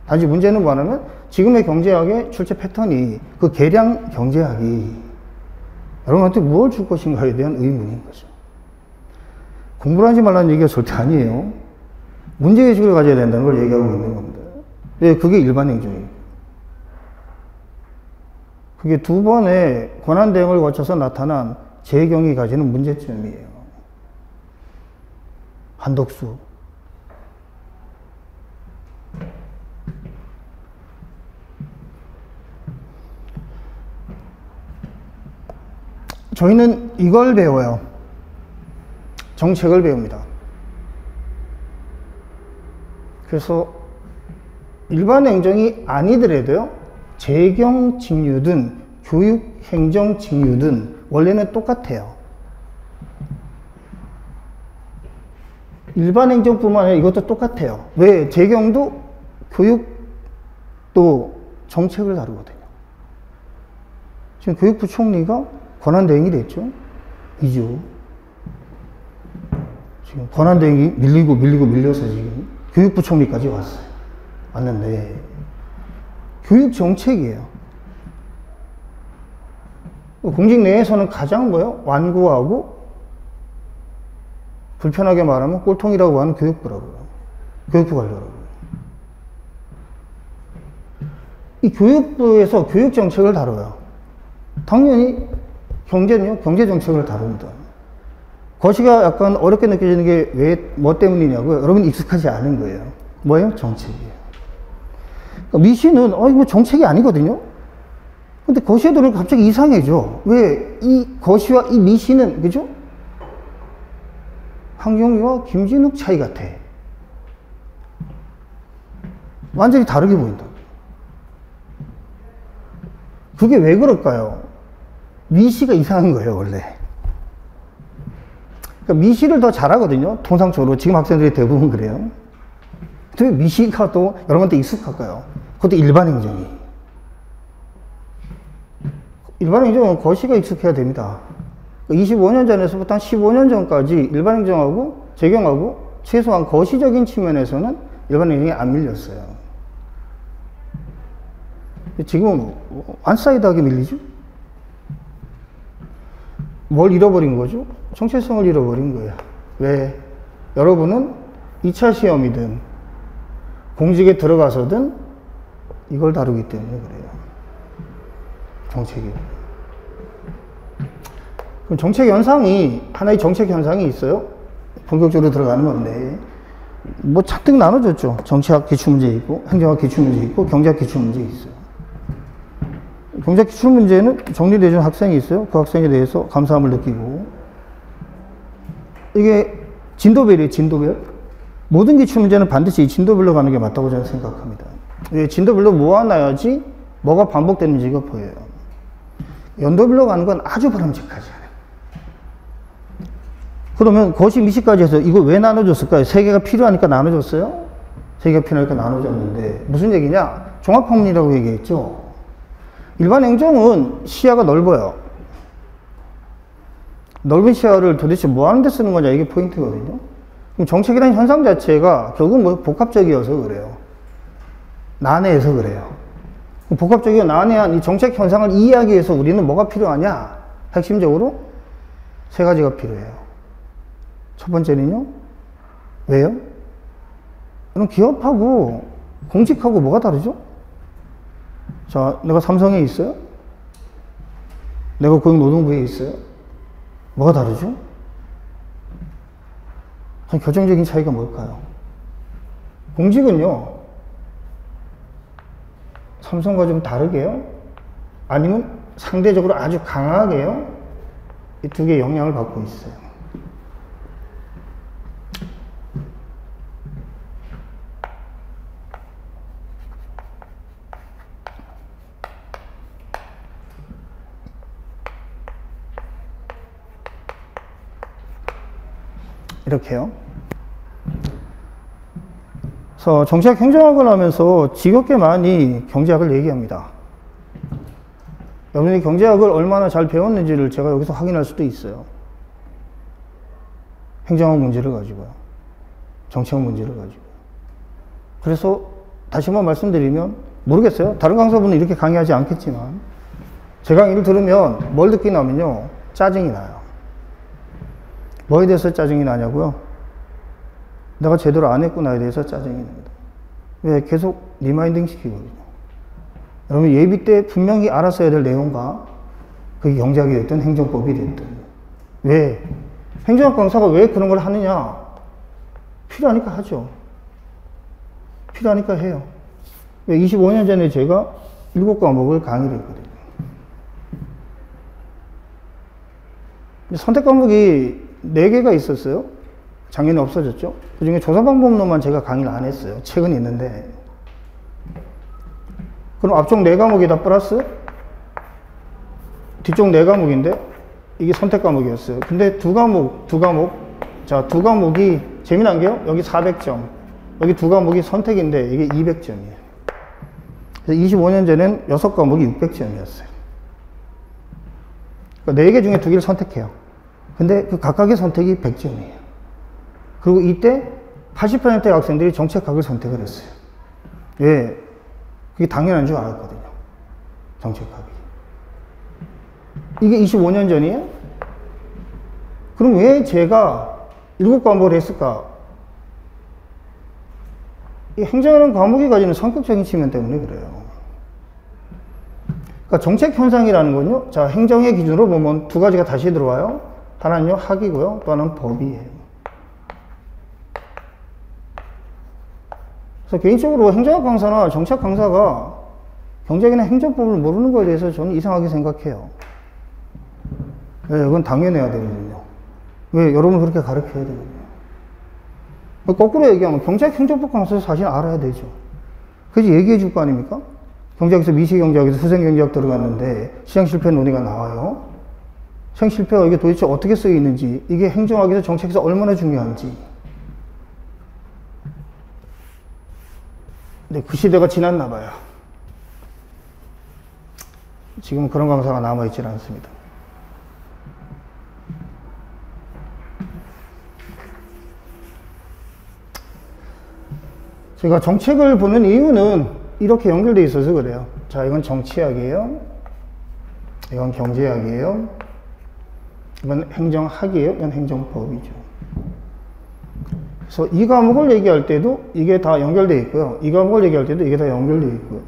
단지 문제는 뭐냐면 지금의 경제학의 출제 패턴이, 그 계량 경제학이 여러분한테 무엇을 줄 것인가에 대한 의문인 거죠. 공부를 하지 말라는 얘기가 절대 아니에요. 문제의식을 가져야 된다는 걸 얘기하고 있는 겁니다. 왜? 그게 일반 행정이에요. 그게 두 번의 권한대행을 거쳐서 나타난 재경이 가지는 문제점이에요. 한덕수. 저희는 이걸 배워요. 정책을 배웁니다. 그래서 일반 행정이 아니더라도요, 재경 직류든 교육 행정 직류든 원래는 똑같아요. 일반 행정뿐만 아니라 이것도 똑같아요. 왜? 재경도 교육도 정책을 다루거든요. 지금 교육부 총리가 권한대행이 됐죠. 2주. 지금 권한대행이 밀려서 지금 교육부 총리까지 왔어요. 왔는데, 교육 정책이에요. 공직 내에서는 가장 뭐예요? 완고하고, 불편하게 말하면 꼴통이라고 하는 교육부라고요. 교육부 관료라고요. 이 교육부에서 교육 정책을 다뤄요. 당연히 경제는요, 경제 정책을 다룹니다. 거시가 약간 어렵게 느껴지는 게 왜, 뭐 때문이냐고요? 여러분 익숙하지 않은 거예요. 뭐예요? 정책이에요. 그러니까 미시는, 이거 정책이 아니거든요? 근데 거시에 들어오면 갑자기 이상해져. 왜? 이 거시와 이 미시는, 그죠? 황정희와 김진욱 차이 같아. 완전히 다르게 보인다. 그게 왜 그럴까요? 미시가 이상한 거예요, 원래. 그러니까 미시를 더 잘하거든요. 통상적으로 지금 학생들이 대부분 그래요. 근데 미시가 또 여러분한테 익숙할까요? 그것도 일반 행정이. 일반 행정은 거시가 익숙해야 됩니다. 25년 전에서부터 한 15년 전까지 일반 행정하고 재경하고 최소한 거시적인 측면에서는 일반 행정이 안 밀렸어요. 지금은 완사이드하게 밀리죠? 뭘 잃어버린 거죠? 정체성을 잃어버린 거예요. 왜? 여러분은 2차 시험이든 공직에 들어가서든 이걸 다루기 때문에 그래요. 정책이. 그럼 정책 현상이, 하나의 정책 현상이 있어요. 본격적으로 들어가는 건데, 뭐 잔뜩 나눠졌죠. 정치학 기출문제 있고, 행정학 기출문제 있고, 경제학 기출문제 있어요. 경제학 기출문제는 정리되준 학생이 있어요. 그 학생에 대해서 감사함을 느끼고, 이게 진도별이에요, 진도별. 모든 기출문제는 반드시 이 진도별로 가는 게 맞다고 저는 생각합니다. 왜 진도별로 모아놔야지 뭐가 반복되는지가 보여요. 연도별로 가는 건 아주 바람직하지 않아요. 그러면 거시 미시까지 해서 이거 왜 나눠줬을까요? 세 개가 필요하니까 나눠줬어요? 세 개가 필요하니까 나눠줬는데 무슨 얘기냐? 종합학문이라고 얘기했죠. 일반 행정은 시야가 넓어요. 넓은 시야를 도대체 뭐 하는 데 쓰는 거냐, 이게 포인트거든요. 그럼 정책이라는 현상 자체가 결국은 뭐 복합적이어서 그래요. 난해해서 그래요. 복합적이고 난해한 이 정책 현상을 이해하기 위해서 우리는 뭐가 필요하냐? 핵심적으로 세 가지가 필요해요. 첫 번째는요, 왜요? 그럼 기업하고 공직하고 뭐가 다르죠? 자, 내가 삼성에 있어요? 내가 고용노동부에 있어요? 뭐가 다르죠? 결정적인 차이가 뭘까요? 공직은요, 삼성과 좀 다르게요? 아니면 상대적으로 아주 강하게요? 이 두 개의 영향을 받고 있어요. 이렇게요. 그래서 정치학 행정학을 하면서 지겹게 많이 경제학을 얘기합니다. 여러분이 경제학을 얼마나 잘 배웠는지를 제가 여기서 확인할 수도 있어요. 행정학 문제를 가지고요. 정치학 문제를 가지고. 그래서 다시 한번 말씀드리면, 모르겠어요. 다른 강사분은 이렇게 강의하지 않겠지만, 제 강의를 들으면 뭘 느끼냐면요, 짜증이 나요. 뭐에 대해서 짜증이 나냐고요? 내가 제대로 안 했구나에 대해서 짜증이 납니다. 왜? 계속 리마인딩 시키거든요. 여러분, 예비 때 분명히 알았어야 될 내용과 그게 경제학이 됐든 행정법이 됐든. 왜? 행정학 강사가 왜 그런 걸 하느냐? 필요하니까 하죠. 필요하니까 해요. 왜? 25년 전에 제가 7과목을 강의를 했거든요. 선택 과목이 4개가 있었어요. 작년에 없어졌죠. 그 중에 조사방법론만 제가 강의를 안 했어요. 책은 있는데. 그럼 앞쪽 4과목이 다 플러스? 뒤쪽 4과목인데 이게 선택 과목이었어요. 근데 두 과목. 자, 두 과목이 재미난 게요. 여기 400점. 여기 두 과목이 선택인데 이게 200점이에요. 그래서 25년 전엔 6과목이 600점이었어요. 그러니까 4개 중에 2개를 선택해요. 근데 그 각각의 선택이 100점이에요. 그리고 이때 80%의 학생들이 정책학을 선택을 했어요. 왜? 그게 당연한 줄 알았거든요. 정책학이. 이게 25년 전이에요? 그럼 왜 제가 7과목을 했을까? 이 행정이라는 과목이 가지는 성격적인 측면 때문에 그래요. 그러니까 정책 현상이라는 건요, 자, 행정의 기준으로 보면 두 가지가 다시 들어와요. 하나는요, 학이고요. 또 하나는 법이에요. 그래서 개인적으로 행정학 강사나 정치학 강사가 경제학이나 행정법을 모르는 거에 대해서 저는 이상하게 생각해요. 왜? 이건 당연해야 되거든요. 왜? 여러분 그렇게 가르쳐야 되거든요. 거꾸로 얘기하면 경제학 행정법 강사 사실 알아야 되죠. 그래서 얘기해 줄 거 아닙니까? 경제학에서 미시경제학에서 후생경제학 들어갔는데 시장실패 논의가 나와요. 시장실패가 이게 도대체 어떻게 쓰여 있는지, 이게 행정학에서 정책에서 얼마나 중요한지. 근데 그 시대가 지났나 봐요. 지금 그런 강사가 남아있질 않습니다. 제가 정책을 보는 이유는 이렇게 연결되어 있어서 그래요. 자, 이건 정치학이에요. 이건 경제학이에요. 이건 행정학이에요. 이건 행정법이죠. 그래서 이 과목을 얘기할 때도 이게 다 연결되어 있고요. 이 과목을 얘기할 때도 이게 다 연결되어 있고요.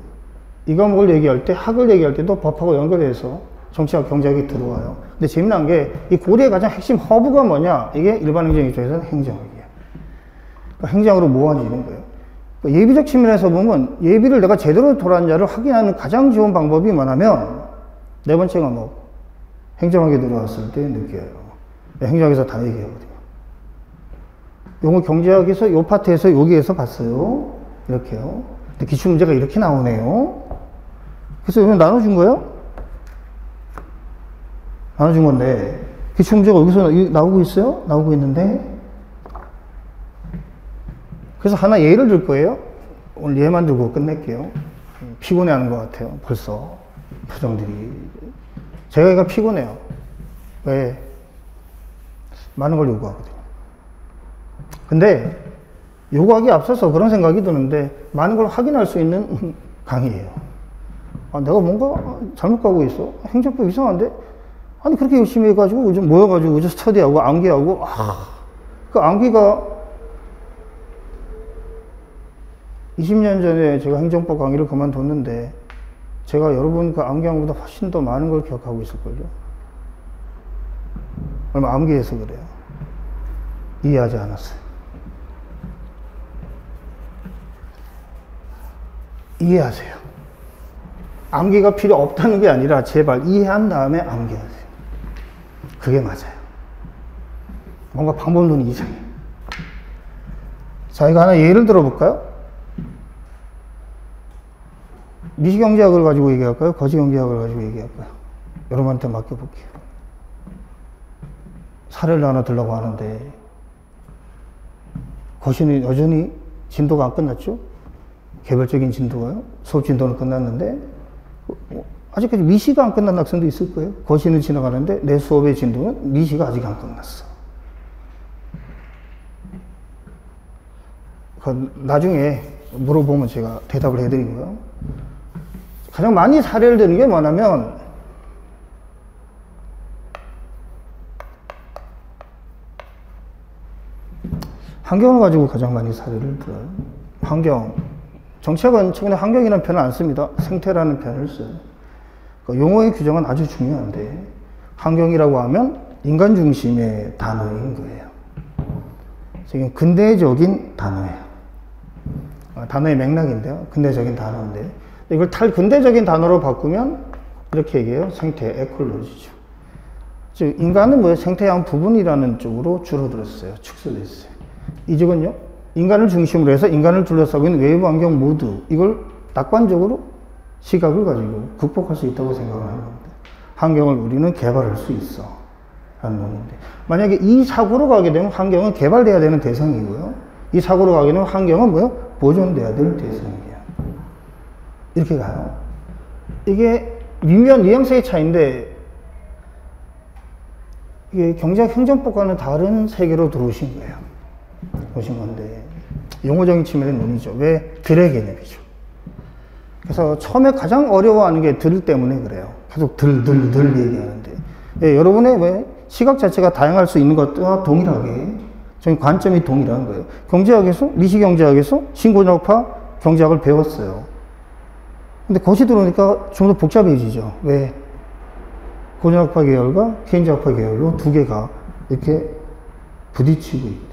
이 과목을 얘기할 때, 학을 얘기할 때도 법하고 연결해서 정치학, 경제학이 들어와요. 근데 재미난 게 이 고대의 가장 핵심 허브가 뭐냐? 이게 일반 행정 입장에서는 행정학이에요. 그러니까 행정으로 모아지는 거예요. 그러니까 예비적 측면에서 보면 예비를 내가 제대로 돌았냐를 확인하는 가장 좋은 방법이 뭐냐면 네 번째 과목 행정학에 들어왔을 때 느껴요. 행정학에서 다 얘기하거든요. 요거 경제학에서 요 파트에서 여기에서 봤어요. 이렇게요. 근데 기출문제가 이렇게 나오네요. 그래서 이거 나눠준 거예요? 나눠준 건데 기출문제가 여기서 나오고 있어요? 나오고 있는데 그래서 하나 예를 들 거예요. 오늘 예만 들고 끝낼게요. 피곤해하는 것 같아요. 벌써 표정들이. 제가 얘가 피곤해요. 왜? 많은 걸 요구하거든요. 근데 요구하기에 앞서서 그런 생각이 드는데 많은 걸 확인할 수 있는 강의예요. 아, 내가 뭔가 잘못 가고 있어. 행정법 이상한데? 아니 그렇게 열심히 해가지고 요즘 모여가지고 요즘 스터디하고 암기하고 그 암기가 20년 전에 제가 행정법 강의를 그만뒀는데 제가 여러분 그 암기한 것보다 훨씬 더 많은 걸 기억하고 있을걸요. 얼마 암기해서 그래요. 이해하지 않았어요. 이해하세요. 암기가 필요 없다는 게 아니라 제발 이해한 다음에 암기하세요. 그게 맞아요. 뭔가 방법론이 이상해. 자, 이거 하나 예를 들어볼까요? 미시경제학을 가지고 얘기할까요? 거시경제학을 가지고 얘기할까요? 여러분한테 맡겨볼게요. 사례를 하나 들려고 하는데 거시는 여전히 진도가 안 끝났죠? 개별적인 진도가요? 수업 진도는 끝났는데 아직까지 미시가 안 끝난 학생도 있을 거예요. 거시는 지나가는데 내 수업의 진도는 미시가 아직 안 끝났어. 나중에 물어보면 제가 대답을 해드리고요. 가장 많이 사례를 드는 게 뭐냐면 환경을 가지고 가장 많이 사례를 들어요. 환경. 정책은 최근에 환경이라는 표현을 안 씁니다. 생태라는 표현을 써요. 그러니까 용어의 규정은 아주 중요한데 환경이라고 하면 인간 중심의 단어인 거예요. 지금 근대적인 단어예요. 단어의 맥락인데요. 근대적인 단어인데 이걸 탈근대적인 단어로 바꾸면 이렇게 얘기해요. 생태, 에콜로지죠. 즉 인간은 뭐예요? 생태의 한 부분이라는 쪽으로 줄어들었어요. 축소됐어요. 이 쪽은요. 인간을 중심으로 해서 인간을 둘러싸고 있는 외부 환경 모두 이걸 낙관적으로 시각을 가지고 극복할 수 있다고 생각을 하는 겁니다. 환경을 우리는 개발할 수 있어 라는 놈인데 만약에 이 사고로 가게 되면 환경은 개발돼야 되는 대상이고요. 이 사고로 가게 되면 환경은 뭐예요? 보존돼야 될 대상이에요. 이렇게 가요. 이게 미묘한 뉘앙스의 차이인데 이게 경제학 행정법과는 다른 세계로 들어오신 거예요. 오신 건데 용어적인 측면의 논의죠. 왜? 들의 개념이죠. 그래서 처음에 가장 어려워하는 게 들 때문에 그래요. 계속 들 얘기하는데 예, 여러분의 왜 시각 자체가 다양할 수 있는 것과 동일하게 저희 관점이 동일한 거예요. 경제학에서 미시경제학에서 신고작파 경제학을 배웠어요. 근데 거시 들어오니까 좀 더 복잡해지죠. 왜? 고전학파 계열과 케인즈학파 계열로 두 개가 이렇게 부딪히고 있고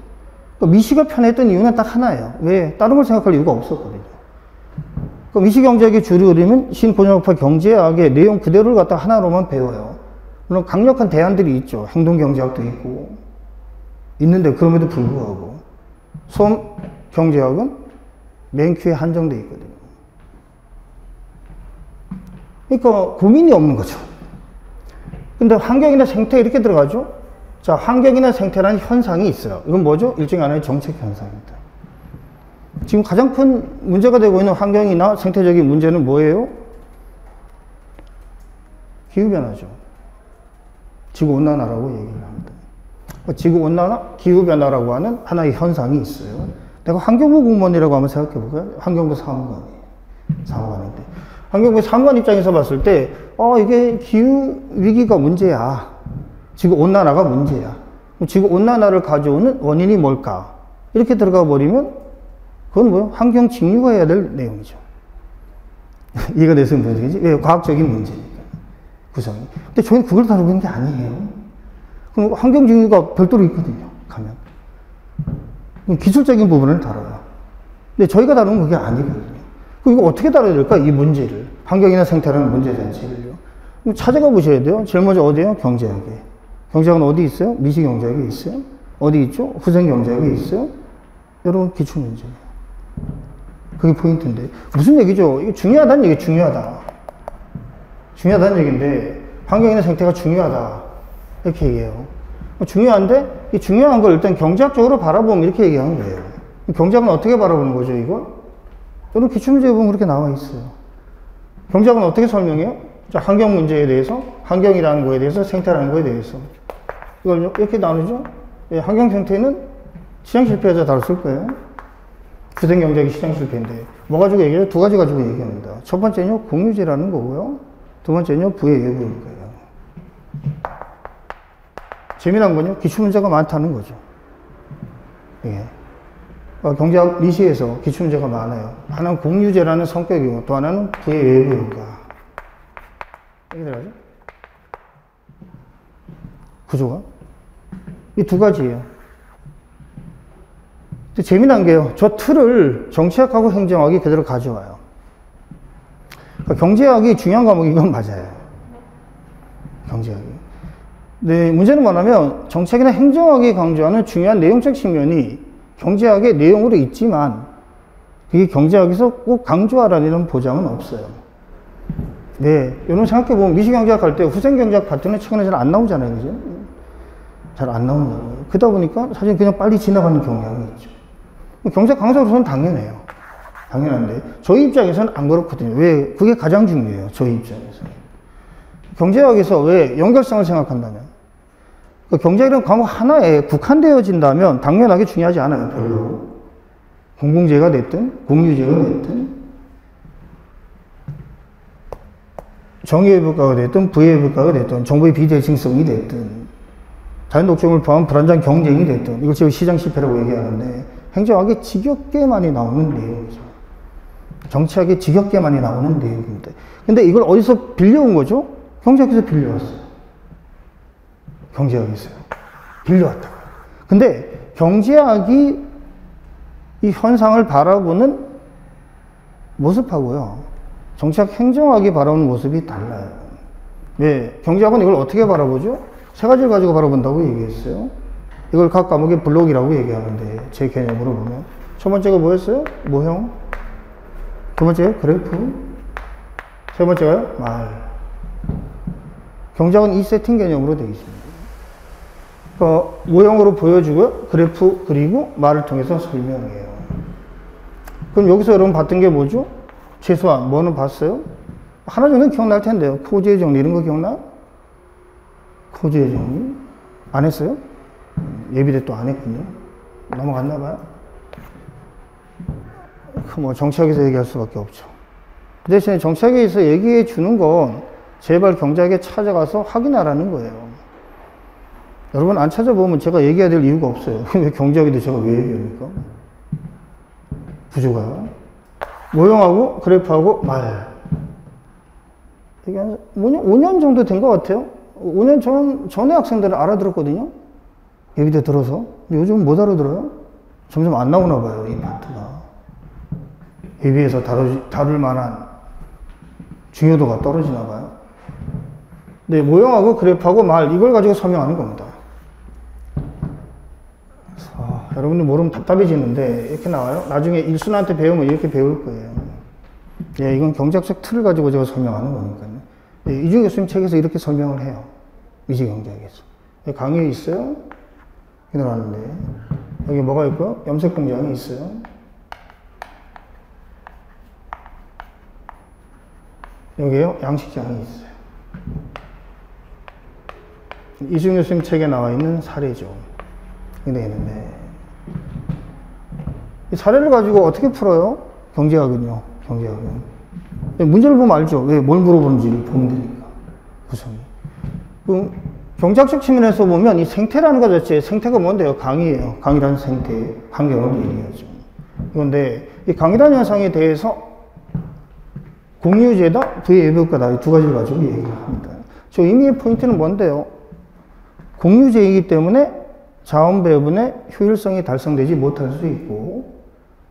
그러니까 미시가 편했던 이유는 딱 하나예요. 왜? 다른 걸 생각할 이유가 없었거든요. 그러니까 미시경제학의 주류 흐름은 신고전학파 경제학의 내용 그대로를 갖다 하나로만 배워요. 물론 강력한 대안들이 있죠. 행동경제학도 있고 있는데 그럼에도 불구하고 소음경제학은 맨 큐에 한정되어 있거든요. 그러니까 고민이 없는 거죠. 근데 환경이나 생태 이렇게 들어가죠. 자, 환경이나 생태라는 현상이 있어요. 이건 뭐죠? 일종의 하나의 정책 현상입니다. 지금 가장 큰 문제가 되고 있는 환경이나 생태적인 문제는 뭐예요? 기후변화죠. 지구온난화라고 얘기를 합니다. 지구온난화, 기후변화라고 하는 하나의 현상이 있어요. 내가 환경부 공무원이라고 한번 생각해 볼까요? 환경부 사무관이에요. 사무관인데. 환경부 사무관 입장에서 봤을 때, 이게 기후위기가 문제야. 지구온난화가 문제야. 지구온난화를 가져오는 원인이 뭘까? 이렇게 들어가 버리면 그건 뭐예요? 환경 직류가 해야 될 내용이죠. 이해가 돼서 문제지? 왜? 과학적인 문제니까. 구성이. 근데 저희는 그걸 다루고 있는 게 아니에요. 그럼 환경 직류가 별도로 있거든요. 가면. 기술적인 부분을 다뤄요. 근데 저희가 다루는 그게 아니거든요. 그럼 이거 어떻게 다뤄야 될까? 이 문제를. 환경이나 생태라는 문제 자체를요. 찾아가 보셔야 돼요. 제일 먼저 어디에요? 경제학에. 경제학은 어디 있어요? 미시경제학에 있어요. 어디 있죠? 후생경제학에 있어요. 여러분, 기출문제예요. 그게 포인트인데. 무슨 얘기죠? 이거 중요하다는 얘기, 중요하다. 중요하다는 얘기인데, 환경이나 생태가 중요하다. 이렇게 얘기해요. 중요한데, 이 중요한 걸 일단 경제학적으로 바라보면 이렇게 얘기하는 거예요. 경제학은 어떻게 바라보는 거죠, 이걸? 여러분, 기출문제에 보면 그렇게 나와 있어요. 경제학은 어떻게 설명해요? 자, 환경 문제에 대해서, 환경이라는 거에 대해서, 생태라는 거에 대해서. 이걸 이렇게 나누죠? 예, 환경 생태는 시장 실패자 다뤘을 거예요. 후생 경제학이 시장 실패인데. 뭐 가지고 얘기해요? 두 가지 가지고 얘기합니다. 첫 번째는요, 공유제라는 거고요. 두 번째는요, 부의 외부일 거예요. 재미난 건요, 기출문제가 많다는 거죠. 예. 경제학 리시에서 기출문제가 많아요. 하나는 공유제라는 성격이고, 또 하나는 부의 외부일까. 이렇게 들어가죠? 구조가. 이 두 가지예요. 근데 재미난 게요, 저 틀을 정치학하고 행정학이 그대로 가져와요. 그러니까 경제학이 중요한 과목인 건 맞아요. 경제학이. 네, 문제는 뭐냐면 정책이나 행정학이 강조하는 중요한 내용적 측면이 경제학의 내용으로 있지만 그게 경제학에서 꼭 강조하라는 보장은 없어요. 네, 여러분 생각해보면 미시경제학 할 때 후생경제학 파트는 최근에 잘 안 나오잖아요. 그죠? 잘 안 나온다고요. 그러다 보니까 사실 그냥 빨리 지나가는 경향이 있죠. 경제학 강사로서는 당연해요. 당연한데 저희 입장에서는 안 그렇거든요. 왜? 그게 가장 중요해요. 저희 입장에서. 경제학에서 왜 연결성을 생각한다면 경제학이라는 과목 하나에 국한되어진다면 당연하게 중요하지 않아요. 별로. 공공재가 됐든 공유재가 됐든 정의외부과가 됐든 부의외부과가 됐든 정부의 비대칭성이 됐든 자연독점을 포함한 불안정 경쟁이 됐든 이걸 지금 시장 실패라고 얘기하는데 행정학에 지겹게 많이 나오는 내용이죠. 정치학에 지겹게 많이 나오는 내용입니다. 근데 이걸 어디서 빌려온 거죠? 경제학에서 빌려왔어요. 경제학에서요. 빌려왔다고요. 근데 경제학이 이 현상을 바라보는 모습하고요. 정치학 행정학이 바라보는 모습이 달라요. 왜? 경제학은 이걸 어떻게 바라보죠? 세 가지를 가지고 바라본다고 얘기했어요. 이걸 각 과목의 블록이라고 얘기하는데 제 개념으로 보면 첫 번째가 뭐였어요? 모형. 두 번째가 그래프. 세 번째가요? 말. 경제학은 이 세팅 개념으로 되어 있습니다. 그러니까 모형으로 보여주고요. 그래프 그리고 말을 통해서 설명해요. 그럼 여기서 여러분 봤던 게 뭐죠? 최소한 뭐는 봤어요? 하나 정도는 기억날 텐데요. 코지의 정리 이런 거 기억나? 코지의 정리? 안 했어요? 예비대 또 안 했군요. 넘어갔나 봐요. 뭐 정치학에서 얘기할 수밖에 없죠. 그 대신에 정치학에서 얘기해 주는 건 제발 경제학에 찾아가서 확인하라는 거예요. 여러분 안 찾아보면 제가 얘기해야 될 이유가 없어요. 왜 경제학인데 제가 왜 얘기합니까? 구조가. 모형하고 그래프하고 말. 이게 한 5년 정도 된 것 같아요. 5년 전에 학생들은 알아들었거든요. 예비대 들어서. 근데 요즘은 못 알아들어요. 점점 안 나오나 봐요, 이 파트가. 예비에서 다룰 만한 중요도가 떨어지나 봐요. 네, 모형하고 그래프하고 말, 이걸 가지고 설명하는 겁니다. 여러분들 모르면 답답해지는데, 이렇게 나와요. 나중에 일순한테 배우면 이렇게 배울 거예요. 예, 이건 경제학적 틀을 가지고 제가 설명하는 거니까요. 예, 이준 교수님 책에서 이렇게 설명을 해요. 미시경제학에서. 예, 강의에 있어요. 이렇게 나왔는데, 여기 뭐가 있고요? 염색 공장이 있어요. 여기에요. 양식장이 있어요. 이준 교수님 책에 나와 있는 사례죠. 이렇게 있는데, 이 사례를 가지고 어떻게 풀어요? 경제학은요. 경제학은. 문제를 보면 알죠. 왜, 뭘 물어보는지를 보면 되니까. 구성이. 그럼 경제학적 측면에서 보면 이 생태라는 것 자체, 생태가 뭔데요? 강이에요. 강이라는 생태, 환경을 얘기하죠. 그런데 이 강이라는 현상에 대해서 공유제다, 부의 예비효과다, 이 두 가지를 가지고 얘기를 합니다. 저 의미의 포인트는 뭔데요? 공유제이기 때문에 자원 배분의 효율성이 달성되지 못할 수 있고,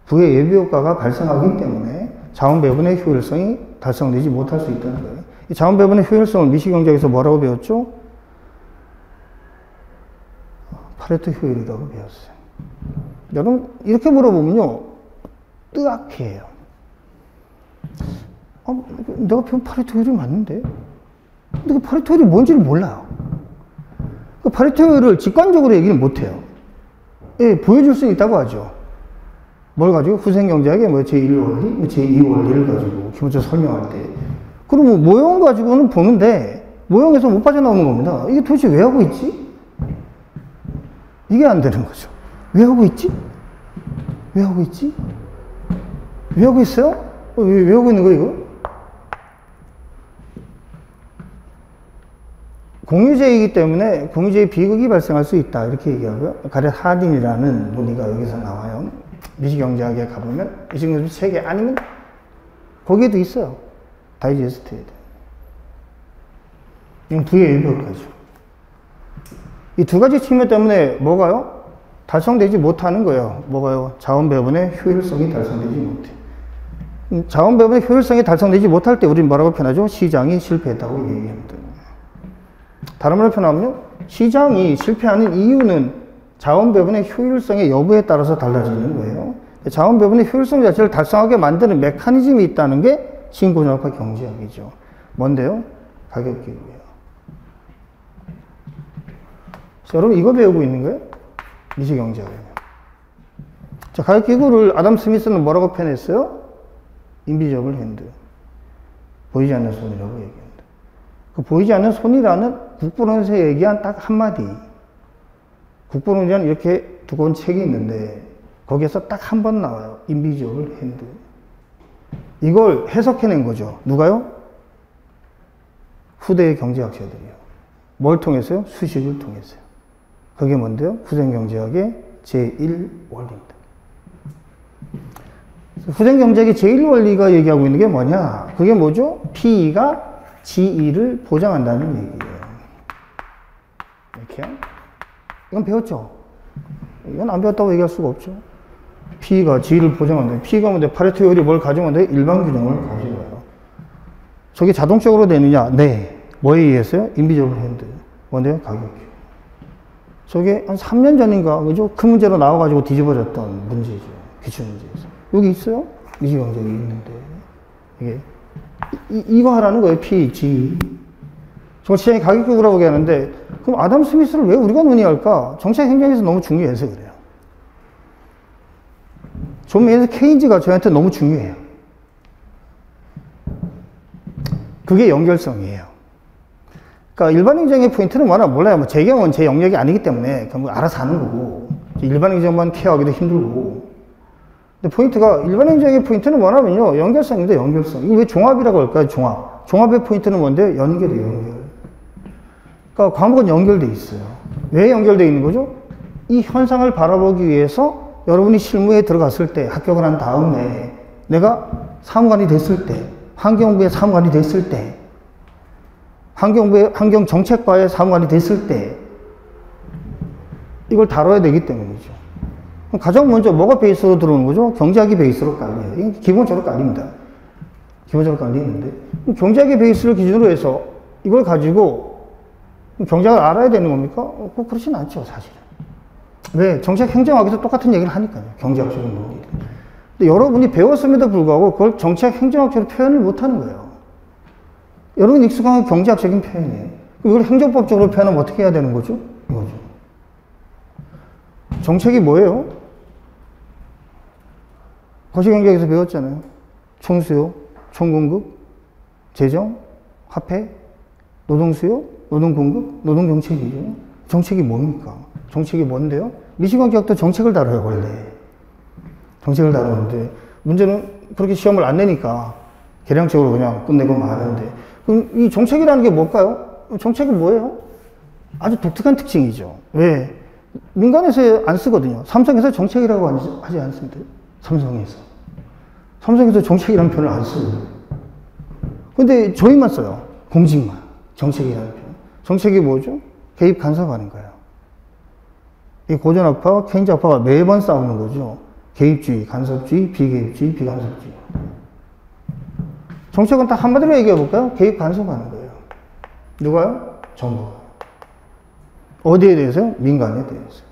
부의 예비효과가 발생하기 때문에 자원 배분의 효율성이 달성되지 못할 수 있다는 거예요. 이 자원 배분의 효율성을 미시경제학에서 뭐라고 배웠죠? 파레토 효율이라고 배웠어요. 여러분, 이렇게 물어보면요, 뜨악해요. 내가 배운 파레토 효율이 맞는데? 근데 그 파레토 효율이 뭔지를 몰라요. 그 파레토 효율을 직관적으로 얘기는 못해요. 예, 보여줄 수 있다고 하죠. 뭘 가지고? 후생경제학의 뭐 제1원리, 제2원리를 가지고 기본적으로 설명할 때. 그럼 모형 가지고는 보는데, 모형에서 못 빠져나오는 겁니다. 이게 도대체 왜 하고 있지? 이게 안 되는 거죠. 왜 하고 있지? 왜 하고 있지? 왜 하고 있어요? 왜 하고 있는 거예요, 이거? 공유제이기 때문에 공유제의 비극이 발생할 수 있다. 이렇게 얘기하고요. 가렛 하딘이라는 논의가 여기서 나와요. 미시경제학에 가보면, 미시경제 책에 아니면 거기에도 있어요. 다이제스트에도. 이건 부의 예비효과죠. 이 두 가지 측면 때문에 뭐가요? 달성되지 못하는 거예요. 뭐가요? 자원 배분의 효율성이 달성되지 못해. 자원 배분의 효율성이 달성되지 못할 때 우리는 뭐라고 표현하죠? 시장이 실패했다고 얘기합니다. 다른 말로 표현하면요, 시장이 실패하는 이유는 자원 배분의 효율성의 여부에 따라서 달라지는 거예요. 자원 배분의 효율성 자체를 달성하게 만드는 메커니즘이 있다는 게 신고정학과 경제학이죠. 뭔데요? 가격기구예요. 여러분, 이거 배우고 있는 거예요? 미시경제학이요. 자, 가격기구를 아담 스미스는 뭐라고 표현했어요? 인비저블 핸드. 보이지 않는 손이라고 얘기합니다. 그 보이지 않는 손이라는 국부론에서 얘기한 딱 한마디. 국부론이라는 이렇게 두꺼운 책이 있는데, 거기에서 딱 한 번 나와요. 인비저블 핸드. 이걸 해석해낸 거죠. 누가요? 후대의 경제학자들이요. 뭘 통해서요? 수식을 통해서요. 그게 뭔데요? 후생경제학의 제1원리입니다. 후생경제학의 제1원리가 얘기하고 있는 게 뭐냐? 그게 뭐죠? P가 G를 보장한다는 얘기예요. 이렇게. 이건 배웠죠? 이건 안 배웠다고 얘기할 수가 없죠. P가 G를 보장한다. P가 뭔데? 파레토 효율이 뭘 가져오는데? 일반 균형을 가져와요. 저게 자동적으로 되느냐? 네. 뭐에 의해서요? 인비저블 핸드. 뭔데요? 가격이요. 저게 한 3년 전인가, 그죠? 큰 문제로 나와가지고 뒤집어졌던 문제죠. 기출문제에서. 여기 있어요? 미시경제학이 있는데. 이게. 이거 하라는 거예요. P, G. 저 시장의 가격기구라고 얘기하는데, 그럼 아담 스미스를 왜 우리가 논의할까? 정책 행정에서 너무 중요해서 그래요. 존 메이스 케인즈가 저한테 너무 중요해요. 그게 연결성이에요. 그러니까 일반 행정의 포인트는 뭐나 몰라요. 뭐 제 경우는 제 영역이 아니기 때문에 그냥 뭐 알아서 하는 거고, 일반 행정만 케어하기도 힘들고. 근데 포인트가, 일반 행정의 포인트는 뭐냐면요, 연결성입니다. 연결성. 이거 왜 종합이라고 할까요? 종합. 종합의 포인트는 뭔데요? 연결이에요. 연결. 그러니까 과목은 연결돼 있어요. 왜 연결돼 있는 거죠? 이 현상을 바라보기 위해서 여러분이 실무에 들어갔을 때, 합격을 한 다음에 내가 사무관이 됐을 때, 환경부의 사무관이 됐을 때, 환경부의 환경정책과의 사무관이 됐을 때 이걸 다뤄야 되기 때문이죠. 가장 먼저 뭐가 베이스로 들어오는 거죠? 경제학이 베이스로 깔려요. 이게 기본적으로 깔립니다. 기본적으로 깔리는데, 경제학의 베이스를 기준으로 해서 이걸 가지고 경제학을 알아야 되는 겁니까? 꼭 그렇진 않죠, 사실은. 왜? 정책 행정학에서 똑같은 얘기를 하니까요. 경제학적인 논리를. 근데 여러분이 배웠음에도 불구하고 그걸 정책 행정학적으로 표현을 못 하는 거예요. 여러분 익숙한 건 경제학적인 표현이에요. 이걸 행정법적으로 표현하면 어떻게 해야 되는 거죠? 이거죠. 정책이 뭐예요? 거시경제학에서 배웠잖아요. 총수요, 총공급, 재정, 화폐, 노동수요, 노동공급, 노동정책이죠. 정책이 뭡니까? 정책이 뭔데요? 미시경제학도 정책을 다뤄요, 원래. 정책을 다루는데, 문제는 그렇게 시험을 안 내니까 계량적으로 그냥 끝내고 마는데, 그럼 이 정책이라는 게 뭘까요? 정책이 뭐예요? 아주 독특한 특징이죠. 왜? 민간에서 안 쓰거든요. 삼성에서 정책이라고 하지 않습니다. 삼성에서. 삼성에서 정책이라는 표현을 안 써요. 근데 저희만 써요. 공직만. 정책이라는 표현. 정책이 뭐죠? 개입 간섭하는 거예요. 이 고전학파와 케인즈학파가 매번 싸우는 거죠. 개입주의, 간섭주의, 비개입주의, 비간섭주의. 정책은 딱 한마디로 얘기해 볼까요? 개입 간섭하는 거예요. 누가요? 정부가. 어디에 대해서요? 민간에 대해서.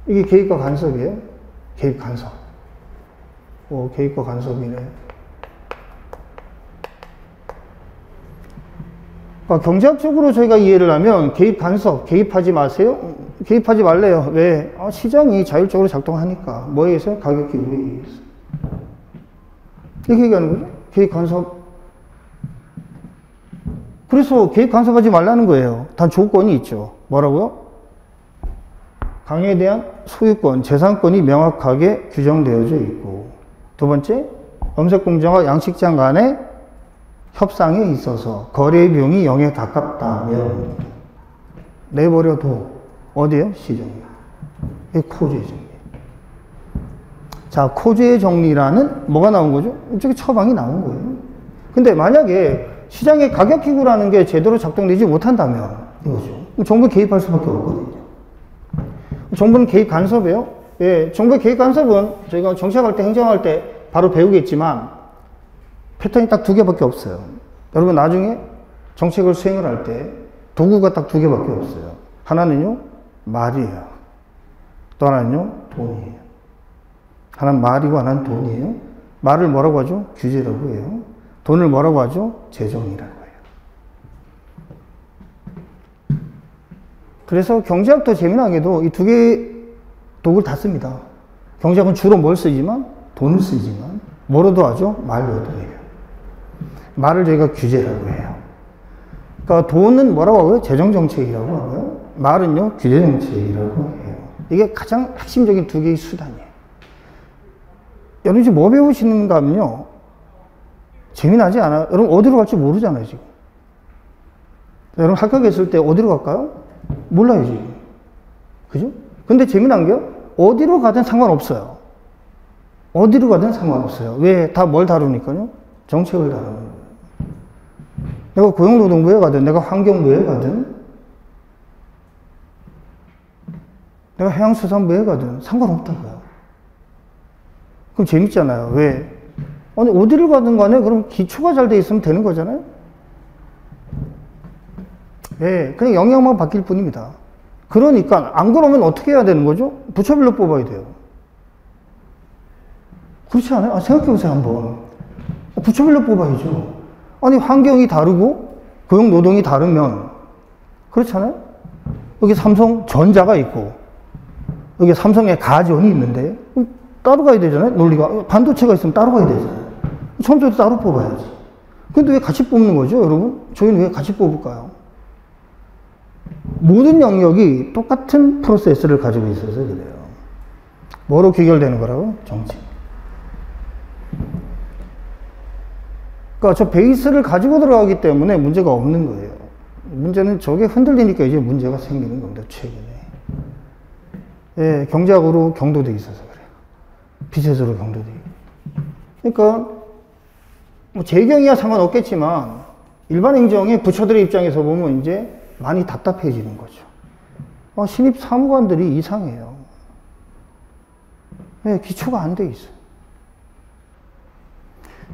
이게 개입과 간섭이에요? 개입 간섭. 개입과 간섭이네. 그러니까 경제학적으로 저희가 이해를 하면 개입 간섭, 개입하지 마세요? 개입하지 말래요. 왜? 시장이 자율적으로 작동하니까. 뭐에 의해서? 가격 기울에 의해서. 이렇게 얘기하는 거죠. 개입 간섭. 그래서 개입 간섭하지 말라는 거예요. 단 조건이 있죠. 뭐라고요? 강에 대한 소유권, 재산권이 명확하게 규정되어져 있고, 두 번째, 염색공장과 양식장 간의 협상에 있어서 거래 비용이 0에 가깝다면 내버려둬. 어디에요? 시정이야. 이게 코주의 정리. 자, 코주의 정리라는 뭐가 나온 거죠? 이쪽에 처방이 나온 거예요. 근데 만약에 시장의 가격기구라는 게 제대로 작동되지 못한다면 이거죠. 정부 개입할 수밖에 없거든요. 정부는 개입 간섭이에요. 예, 정부의 개입 간섭은 저희가 정책할 때, 행정할 때 바로 배우겠지만 패턴이 딱 2개밖에 없어요. 여러분 나중에 정책을 수행을 할 때 도구가 딱 2개밖에 없어요. 하나는요, 말이에요. 또 하나는요, 돈이에요. 하나는 말이고 하나는 돈이에요. 말을 뭐라고 하죠? 규제라고 해요. 돈을 뭐라고 하죠? 재정이라고 해요. 그래서 경제학도 재미나게도 이 2개의 도구를 다 씁니다. 경제학은 주로 뭘 쓰지만? 돈을 쓰지만 뭐로도 하죠? 말로도 해요. 말을 저희가 규제라고 해요. 그러니까 돈은 뭐라고 하고요? 재정정책이라고 하고요. 말은요, 규제정책이라고 해요. 이게 가장 핵심적인 2개의 수단이에요. 여러분 지금 뭐 배우시는가 하면요, 재미나지 않아요? 여러분 어디로 갈지 모르잖아요, 지금. 여러분 합격에 있을 때 어디로 갈까요? 몰라요, 지금. 그죠? 근데 재미난 게요, 어디로 가든 상관없어요. 어디로 가든 상관없어요. 왜? 다 뭘 다루니까요? 정책을 다루는 거예요. 내가 고용노동부에 가든, 내가 환경부에 가든, 내가 해양수산부에 가든 상관없다고요. 그럼 재밌잖아요. 왜? 아니, 어디를 가든 간에 그럼 기초가 잘 돼 있으면 되는 거잖아요? 예, 그냥 영역만 바뀔 뿐입니다. 그러니까, 안 그러면 어떻게 해야 되는 거죠? 부처별로 뽑아야 돼요. 그렇지 않아요? 생각해보세요, 한번. 부처별로 뽑아야죠. 아니, 환경이 다르고, 고용노동이 다르면, 그렇잖아요? 여기 삼성전자가 있고, 여기 삼성의 가전이 있는데, 따로 가야 되잖아요? 논리가. 반도체가 있으면 따로 가야 되잖아요. 처음부터 따로 뽑아야지. 근데 왜 같이 뽑는 거죠, 여러분? 저희는 왜 같이 뽑을까요? 모든 영역이 똑같은 프로세스를 가지고 있어서 그래요. 뭐로 귀결되는 거라고? 정치. 그러니까 저 베이스를 가지고 들어가기 때문에 문제가 없는 거예요. 문제는 저게 흔들리니까 이제 문제가 생기는 겁니다, 최근에. 예, 경제학으로 경도돼 있어서 그래요. 비세수로 경도돼 있고. 그러니까, 뭐 재경이야 상관없겠지만, 일반 행정의 부처들의 입장에서 보면 이제 많이 답답해지는 거죠. 신입 사무관들이 이상해요. 예, 기초가 안 돼 있어요.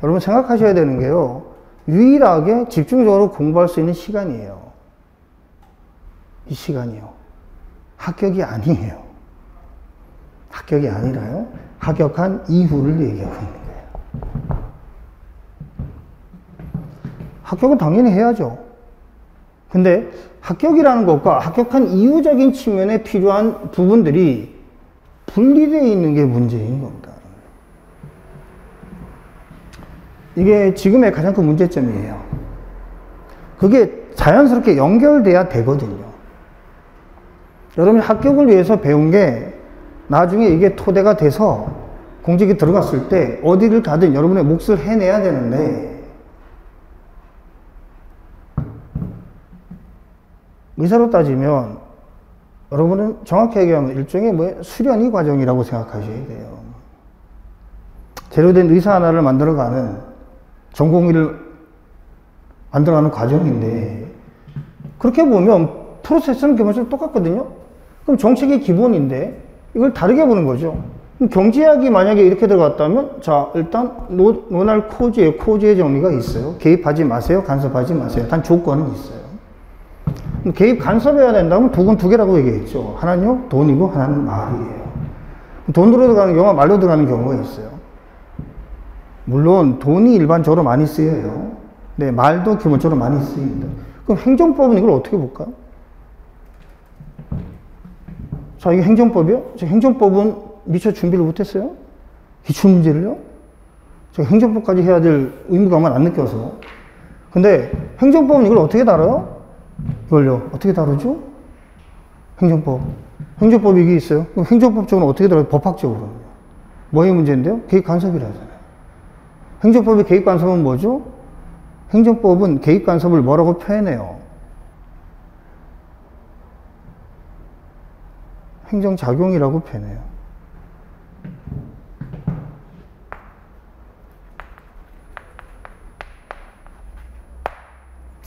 여러분 생각하셔야 되는 게요, 유일하게 집중적으로 공부할 수 있는 시간이에요. 이 시간이요. 합격이 아니에요. 합격이 아니라요, 합격한 이후를 얘기하고 있는 거예요. 합격은 당연히 해야죠. 근데 합격이라는 것과 합격한 이후적인 측면에 필요한 부분들이 분리되어 있는 게 문제인 겁니다. 이게 지금의 가장 큰 문제점이에요. 그게 자연스럽게 연결돼야 되거든요. 여러분이 합격을 위해서 배운 게 나중에 이게 토대가 돼서 공직에 들어갔을 때 어디를 가든 여러분의 몫을 해내야 되는데, 의사로 따지면 여러분은 정확히 얘기하면 일종의 수련의 과정이라고 생각하셔야 돼요. 제대로 된 의사 하나를 만들어가는 전공의를 만들어가는 과정인데 그렇게 보면 프로세스는 기본적으로 똑같거든요. 그럼 정책의 기본인데 이걸 다르게 보는 거죠. 경제학이 만약에 이렇게 들어갔다면 자 일단 논할 코즈의 정리가 있어요. 개입하지 마세요. 간섭하지 마세요. 단 조건은 있어요. 개입 간섭해야 된다면 두 개라고 얘기했죠. 하나는요 돈이고 하나는 말이에요. 돈으로 들어가는 경우와 말로 들어가는 경우가 있어요. 물론 돈이 일반적으로 많이 쓰여요. 네, 말도 기본적으로 많이 쓰입니다. 그럼 행정법은 이걸 어떻게 볼까요? 자, 이게 행정법이요? 행정법은 미처 준비를 못했어요? 기출문제를요? 제가 행정법까지 해야 될 의무감을 안 느껴서. 근데 행정법은 이걸 어떻게 다뤄요? 이걸요. 어떻게 다루죠? 행정법. 행정법이 이게 있어요. 그럼 행정법적으로 어떻게 다뤄요? 법학적으로. 뭐의 문제인데요? 개입 간섭이라잖아요. 행정법의 개입 간섭은 뭐죠? 행정법은 개입 간섭을 뭐라고 표현해요? 행정작용이라고 표현해요.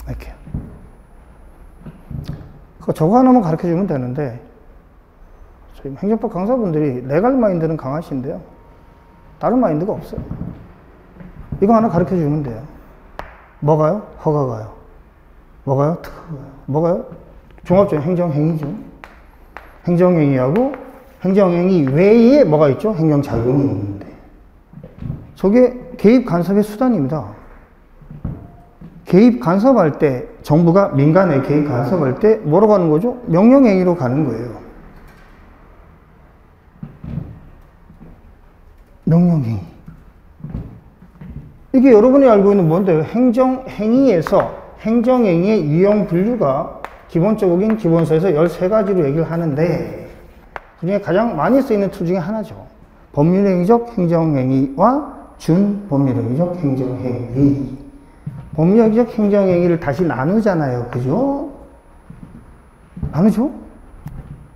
이렇게. 저거 하나만 가르쳐 주면 되는데, 저희 행정법 강사분들이 레갈 마인드는 강하신데요. 다른 마인드가 없어요. 이거 하나 가르쳐 주면 돼요. 뭐가요? 허가가요. 뭐가요? 특허가요. 뭐가요? 종합적인 행정행위죠. 행정행위하고 행정행위 외에 뭐가 있죠? 행정작용이 있는데. 저게 개입 간섭의 수단입니다. 개입 간섭할 때, 정부가 민간에 개입 간섭할 때 뭐로 가는 거죠? 명령행위로 가는 거예요. 명령행위. 이게 여러분이 알고 있는 뭔데요? 행정행위에서 행정행위의 유형 분류가 기본적인 기본서에서 13가지로 얘기를 하는데 그 중에 가장 많이 쓰이는 툴 중에 하나죠. 법률행위적 행정행위와 준법률행위적 행정행위. 법률행위적 행정행위를 다시 나누잖아요. 그죠? 나누죠?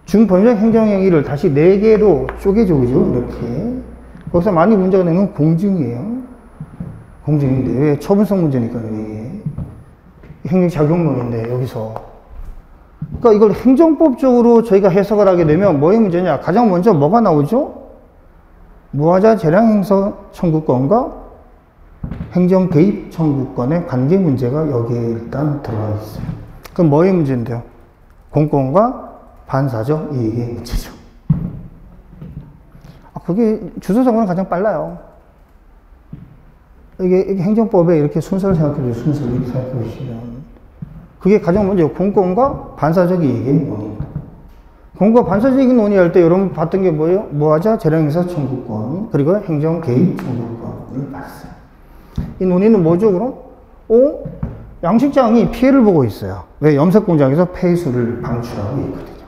준법률적 행정행위를 다시 4개로 쪼개죠. 그죠? 이렇게. 거기서 많이 문제가 되는 건 공증이에요. 공증인데, 왜? 처분성 문제니까요, 이게. 행정작용론인데, 여기서. 그러니까 이걸 행정법적으로 저희가 해석을 하게 되면 뭐의 문제냐? 가장 먼저 뭐가 나오죠? 무하자 재량행사 청구권과 행정 개입 청구권의 관계 문제가 여기에 일단 들어가 있어요. 그럼 뭐의 문제인데요? 공권과 반사적 이익의 문제죠. 그게 주소상으로는 가장 빨라요. 이게 행정법에 이렇게 순서를 생각해 주세요. 순서를 이렇게 생각해 보시면. 그게 가장 먼저 공권과 반사적 이익의 논의입니다. 공권과 반사적 이익 논의할 때 여러분 봤던 게 뭐예요? 무하자 재량행사 청구권, 그리고 행정 개입 청구권을 봤어요. 이 논의는 뭐죠, 그럼? 양식장이 피해를 보고 있어요. 왜? 염색 공장에서 폐수를 방출하고 있거든요.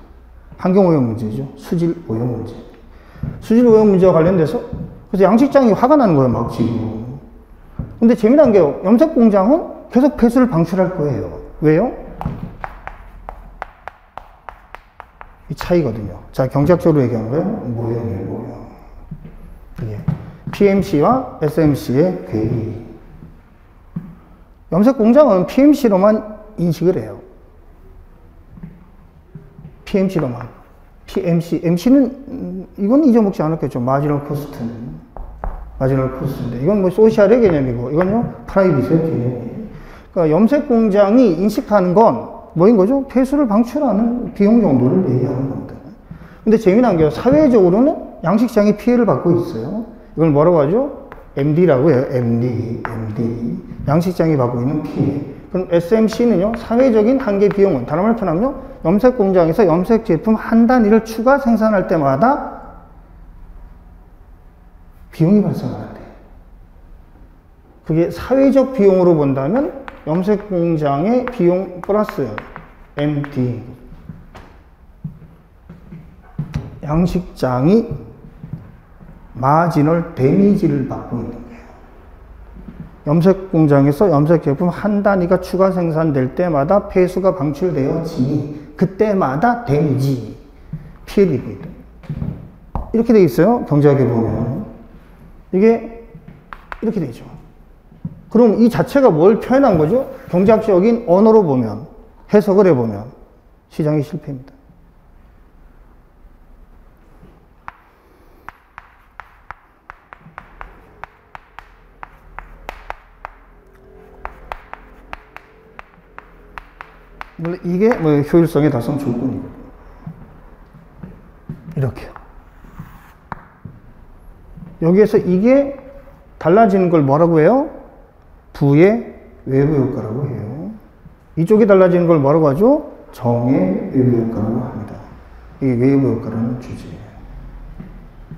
환경오염 문제죠. 수질 오염 문제. 수질 오염 문제와 관련돼서 그래서 양식장이 화가 나는 거예요, 막 지금. 근데 재미난 게요. 염색 공장은 계속 폐수를 방출할 거예요. 왜요? 이 차이거든요. 자, 경제학적으로 얘기하는 거예요. 모형이에요, 모형. 이게 PMC와 SMC의 괴리. 염색 공장은 PMC로만 인식을 해요. PMC로만. PMC. MC는, 이건 잊어먹지 않았겠죠. 마지널 코스트는. 마지널 코스트인데. 이건 뭐 소셜의 개념이고, 이건요, 프라이빗의 개념이에요. 그러니까 염색 공장이 인식하는 건 뭐인 거죠? 폐수를 방출하는 비용 정도를 얘기하는 겁니다. 근데 재미난 게 사회적으로는 양식장이 피해를 받고 있어요. 이걸 뭐라고 하죠? MD라고 해요. MD. 양식장이 받고 있는 피해. 그럼 SMC는요, 사회적인 한계 비용은, 다른 말 표현하면요, 염색 공장에서 염색 제품 한 단위를 추가 생산할 때마다 비용이 발생하는데, 그게 사회적 비용으로 본다면 염색 공장의 비용 플러스 MD. 양식장이 마지널 데미지를 받고 있는 거예요. 염색 공장에서 염색 제품 한 단위가 추가 생산될 때마다 폐수가 방출되어지니 그때마다 데미지, 피해를 입고 있다. 이렇게 돼 있어요. 경제학에 보면. 이게 이렇게 되죠. 그럼 이 자체가 뭘 표현한 거죠? 경제학적인 언어로 보면, 해석을 해보면 시장의 실패입니다. 물론 이게 뭐 효율성의 달성 조건이거든요. 이렇게요. 여기에서 이게 달라지는 걸 뭐라고 해요? 부의 외부 효과라고 해요. 이쪽이 달라지는 걸 뭐라고 하죠? 정의 외부 효과라고 합니다. 이게 외부 효과라는 주제예요.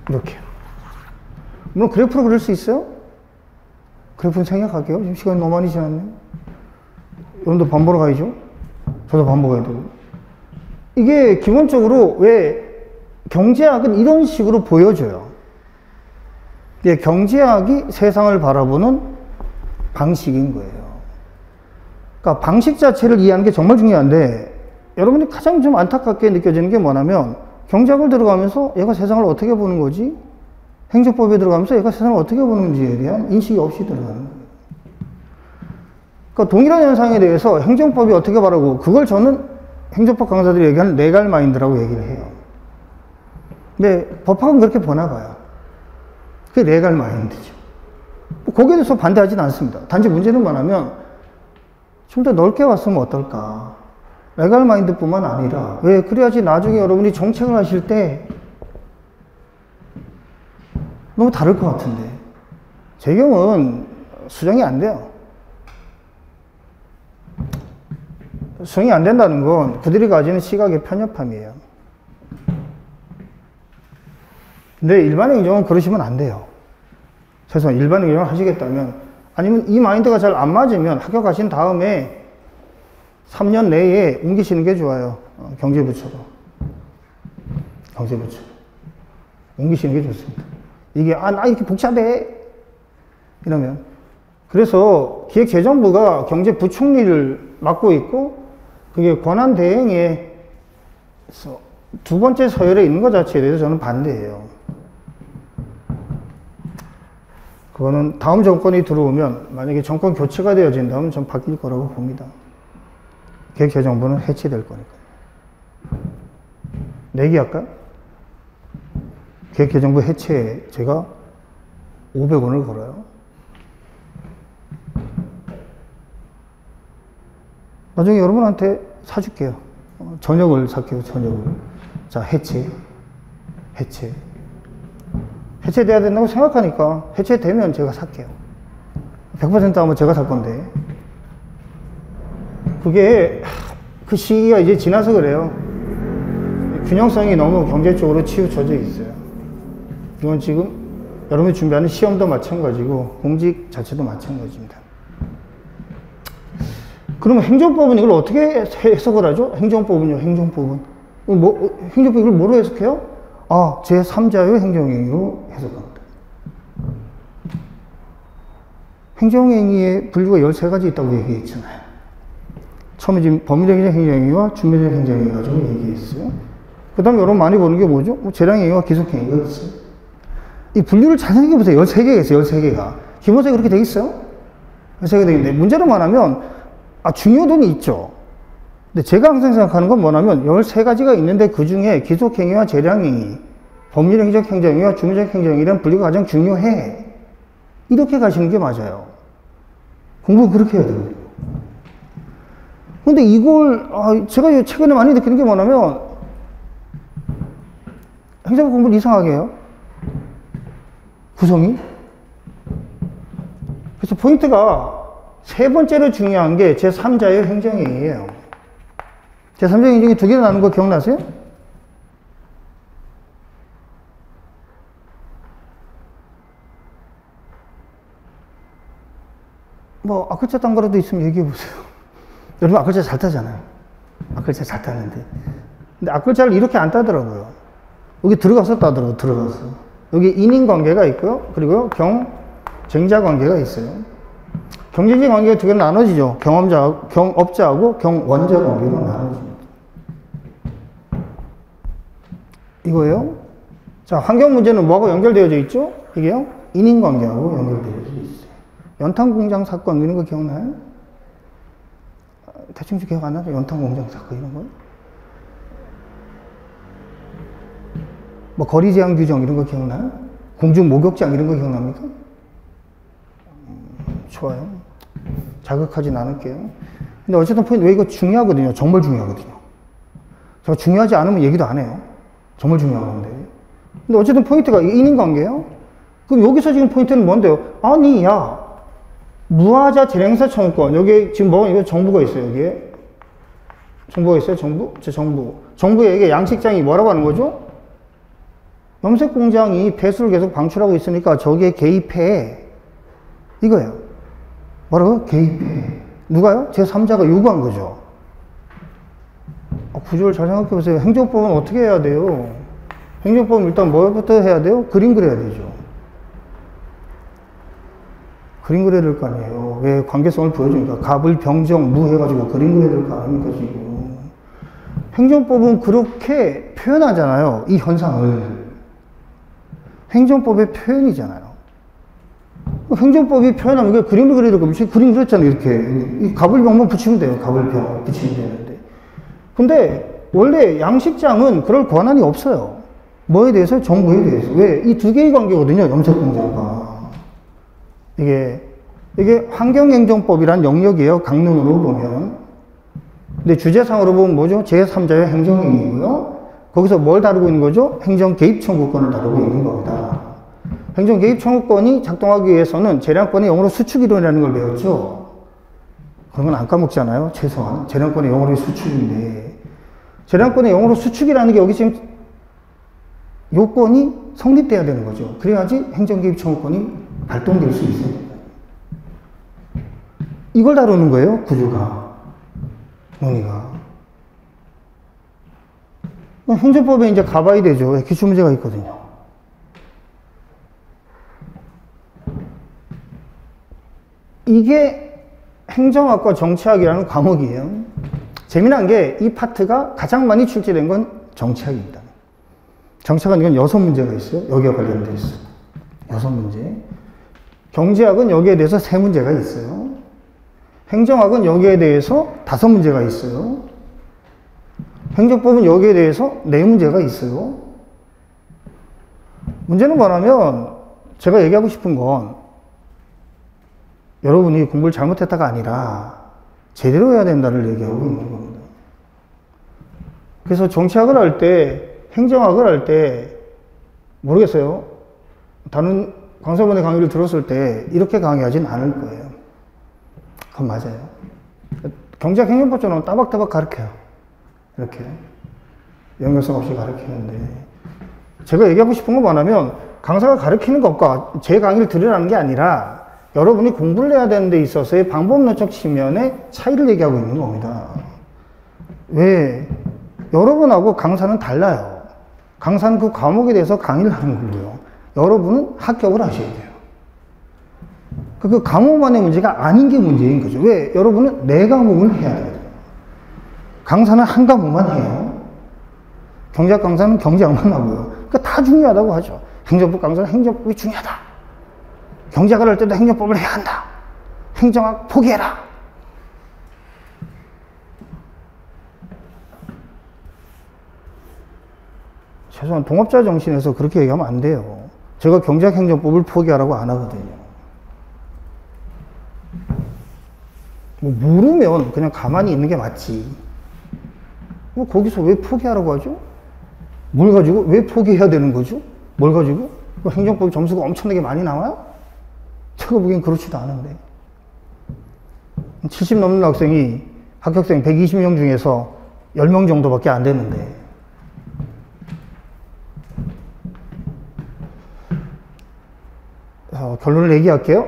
이렇게요. 물론 그래프로 그릴 수 있어요? 그래프는 생략할게요. 지금 시간이 너무 많이 지났네요. 여러분도 밥 먹으러 가야죠? 저도 밥 먹어야 되고. 이게 기본적으로 왜 경제학은 이런 식으로 보여줘요. 예, 경제학이 세상을 바라보는 방식인 거예요. 그러니까 방식 자체를 이해하는 게 정말 중요한데 여러분이 가장 좀 안타깝게 느껴지는 게 뭐냐면 경제학을 들어가면서 얘가 세상을 어떻게 보는 거지? 행정법에 들어가면서 얘가 세상을 어떻게 보는지에 대한 인식이 없이 들어가는 거예요. 그러니까 동일한 현상에 대해서 행정법이 어떻게 바라고 그걸 저는 행정법 강사들이 얘기하는 레갈 마인드라고 얘기를 해요. 근데 법학은 그렇게 보나 봐요. 그게 레갈 마인드죠. 거기에 대해서 반대하진 않습니다. 단지 문제는 뭐냐면 좀 더 넓게 왔으면 어떨까. 레갈 마인드뿐만 아니라 왜 그래야지 나중에 여러분이 정책을 하실 때 너무 다를 것 같은데 제 경우는 수정이 안 돼요. 수정이 안 된다는 건 그들이 가지는 시각의 편협함이에요. 근데 일반의 경우는 그러시면 안 돼요. 최소한 일반의 경영을 하시겠다면 아니면 이 마인드가 잘 안 맞으면 합격하신 다음에 3년 내에 옮기시는 게 좋아요. 경제부처로. 경제부처로. 옮기시는 게 좋습니다. 이게 나 이렇게 복잡해 이러면 그래서 기획재정부가 경제부총리를 맡고 있고 그게 권한대행에 두 번째 서열에 있는 것 자체에 대해서 저는 반대해요. 그거는 다음 정권이 들어오면 만약에 정권 교체가 되어진다면 전 바뀔 거라고 봅니다. 기획재정부는 해체될 거니까요. 내기할까요? 기획재정부 해체에 제가 500원을 걸어요. 나중에 여러분한테 사줄게요. 저녁을 살게요, 저녁을. 자, 해체돼야 된다고 생각하니까 해체되면 제가 살게요. 100% 하면 제가 살 건데. 그게 그 시기가 이제 지나서 그래요. 균형성이 너무 경제 쪽으로 치우쳐져 있어요. 이건 지금 여러분이 준비하는 시험도 마찬가지고 공직 자체도 마찬가지입니다. 그러면 행정법은 이걸 어떻게 해석을 하죠? 행정법은요, 행정법은. 행정법 이걸 뭐로 해석해요? 제3자의 행정행위로 해석합니다. 행정행위의 분류가 13가지 있다고 얘기했잖아요. 처음에 지금 법률적 행정행위와 준비적 행정행위 가지고 얘기했어요. 그 다음에 여러분 많이 보는 게 뭐죠? 재량행위와 기속행위가 있어요. 이 분류를 잘 생각해보세요. 13개가 있어요, 13개가. 기본적으로 그렇게 돼 있어요. 13개가 돼 있는데, 문제는 뭐냐면, 중요도는 있죠. 근데 제가 항상 생각하는 건 뭐냐면 13가지가 있는데 그 중에 기속행위와 재량행위, 법률행위적 행정행위와 주민적 행정행위라는 분류가 가장 중요해. 이렇게 가시는 게 맞아요. 공부는 그렇게 해야 되거든요. 근데 이걸 제가 최근에 많이 느끼는 게 뭐냐면 행정법 공부를 이상하게 해요. 구성이. 그래서 포인트가 세 번째로 중요한 게 제3자의 행정행위예요. 제3자의 행정이 두 개로 나눈 거 기억나세요? 앞글자 딴 거라도 있으면 얘기해 보세요. 여러분 앞글자 잘 타잖아요. 앞글자 잘 타는데. 근데 앞글자를 이렇게 안 따더라고요. 여기 들어가서 따더라고요. 들어가서. 여기 인인관계가 있고요. 그리고 경쟁자 관계가 있어요. 경제적 관계가 두 개로 나눠지죠. 경업자하고 경원자 관계로 나눠집니다. 이거예요. 자, 환경 문제는 뭐하고 연결되어져 있죠? 이게요? 인인관계하고 연결되어져 있어요. 연탄공장 사건 이런 거 기억나요? 대충 기억 안 나죠? 연탄공장 사건 이런 거? 뭐 거리 제한 규정 이런 거 기억나요? 공중 목욕장 이런 거 기억납니까? 좋아요. 자극하진 않을게요. 근데 어쨌든 포인트, 왜 이거 중요하거든요. 정말 중요하거든요. 제가 중요하지 않으면 얘기도 안 해요. 정말 중요한 건데. 근데 어쨌든 포인트가 인인관계예요. 그럼 여기서 지금 포인트는 뭔데요? 아니, 야, 무하자 재량사 청구권. 여기 지금 뭐, 이거 정부가 있어요, 여기에. 정부가 있어요, 정부? 정부에게 양식장이 뭐라고 하는 거죠? 염색 공장이 폐수를 계속 방출하고 있으니까 저기에 개입해. 이거예요. 뭐라고? 개입해. 누가요? 제3자가 요구한 거죠. 구조를 잘 생각해 보세요. 행정법은 어떻게 해야 돼요? 행정법은 일단 뭐부터 해야 돼요? 그림 그려야 되죠. 그림 그려야 될 거 아니에요. 왜 관계성을 보여주니까. 갑을 병정 무 해가지고 그림 그려야 될 거 아닙니까, 지금. 행정법은 그렇게 표현하잖아요. 이 현상을. 행정법의 표현이잖아요. 행정법이 표현하면 왜 그림을 그려야 될 거, 그림 그렸잖아요, 이렇게. 이 갑을 병만 붙이면 돼요. 갑을 병 붙이면 되는데. 근데 원래 양식장은 그럴 권한이 없어요. 뭐에 대해서? 정부에 대해서. 왜? 이 두 개의 관계거든요, 염색공장과. 이게 환경행정법이란 영역이에요, 강론으로 보면. 근데 주제상으로 보면 뭐죠? 제3자의 행정행위고요. 거기서 뭘 다루고 있는 거죠? 행정 개입 청구권을 다루고 있는 겁니다. 행정 개입 청구권이 작동하기 위해서는 재량권의 영어로 수축이론이라는 걸 배웠죠. 그런 건 안 까먹잖아요, 최소한. 재량권의 영어로 수축인데. 재량권의 영어로 수축이라는 게 여기 지금 요건이 성립돼야 되는 거죠. 그래야지 행정 개입 청구권이 발동될 수 있어요. 이걸 다루는 거예요, 구조가. 논의가. 행정법에 이제 가봐야 되죠. 기출문제가 있거든요. 이게 행정학과 정치학이라는 과목이에요. 재미난 게 이 파트가 가장 많이 출제된 건 정치학입니다. 정치학은 이건 6문제가 있어요. 여기와 관련되어 있어요. 6문제. 경제학은 여기에 대해서 3문제가 있어요. 행정학은 여기에 대해서 5문제가 있어요. 행정법은 여기에 대해서 4문제가 있어요. 문제는 뭐냐면 제가 얘기하고 싶은 건 여러분이 공부를 잘못했다가 아니라 제대로 해야 된다를 얘기하고 있는 겁니다. 그래서 정치학을 할 때, 행정학을 할 때 모르겠어요. 다른 강사분의 강의를 들었을 때 이렇게 강의하진 않을 거예요. 그건 맞아요. 경제학 행정법처럼 따박따박 가르쳐요. 이렇게 연결성 없이 가르치는데, 제가 얘기하고 싶은 건 뭐냐면 강사가 가르치는 것과 제 강의를 들으라는 게 아니라 여러분이 공부를 해야 되는 데 있어서의 방법론적 측면의 차이를 얘기하고 있는 겁니다. 왜? 여러분하고 강사는 달라요. 강사는 그 과목에 대해서 강의를 하는 거고요. 여러분은 합격을 하셔야 돼요. 그 과목만의 문제가 아닌 게 문제인 거죠. 왜? 여러분은 4과목을 해야 돼요. 강사는 한 과목만 해요. 경제학 강사는 경제학만 하고요. 그러니까 다 중요하다고 하죠. 행정법 강사는 행정법이 중요하다. 경제학을 할 때도 행정법을 해야 한다. 행정학 포기해라. 최소한 동업자 정신에서 그렇게 얘기하면 안 돼요. 제가 경제학 행정법을 포기하라고 안 하거든요. 뭐 모르면 그냥 가만히 있는 게 맞지. 뭐 거기서 왜 포기하라고 하죠? 뭘 가지고? 왜 포기해야 되는 거죠? 뭘 가지고? 행정법 점수가 엄청나게 많이 나와요? 제가 보기엔 그렇지도 않은데. 70 넘는 학생이 합격생 120명 중에서 10명 정도밖에 안 되는데. 결론을 얘기할게요.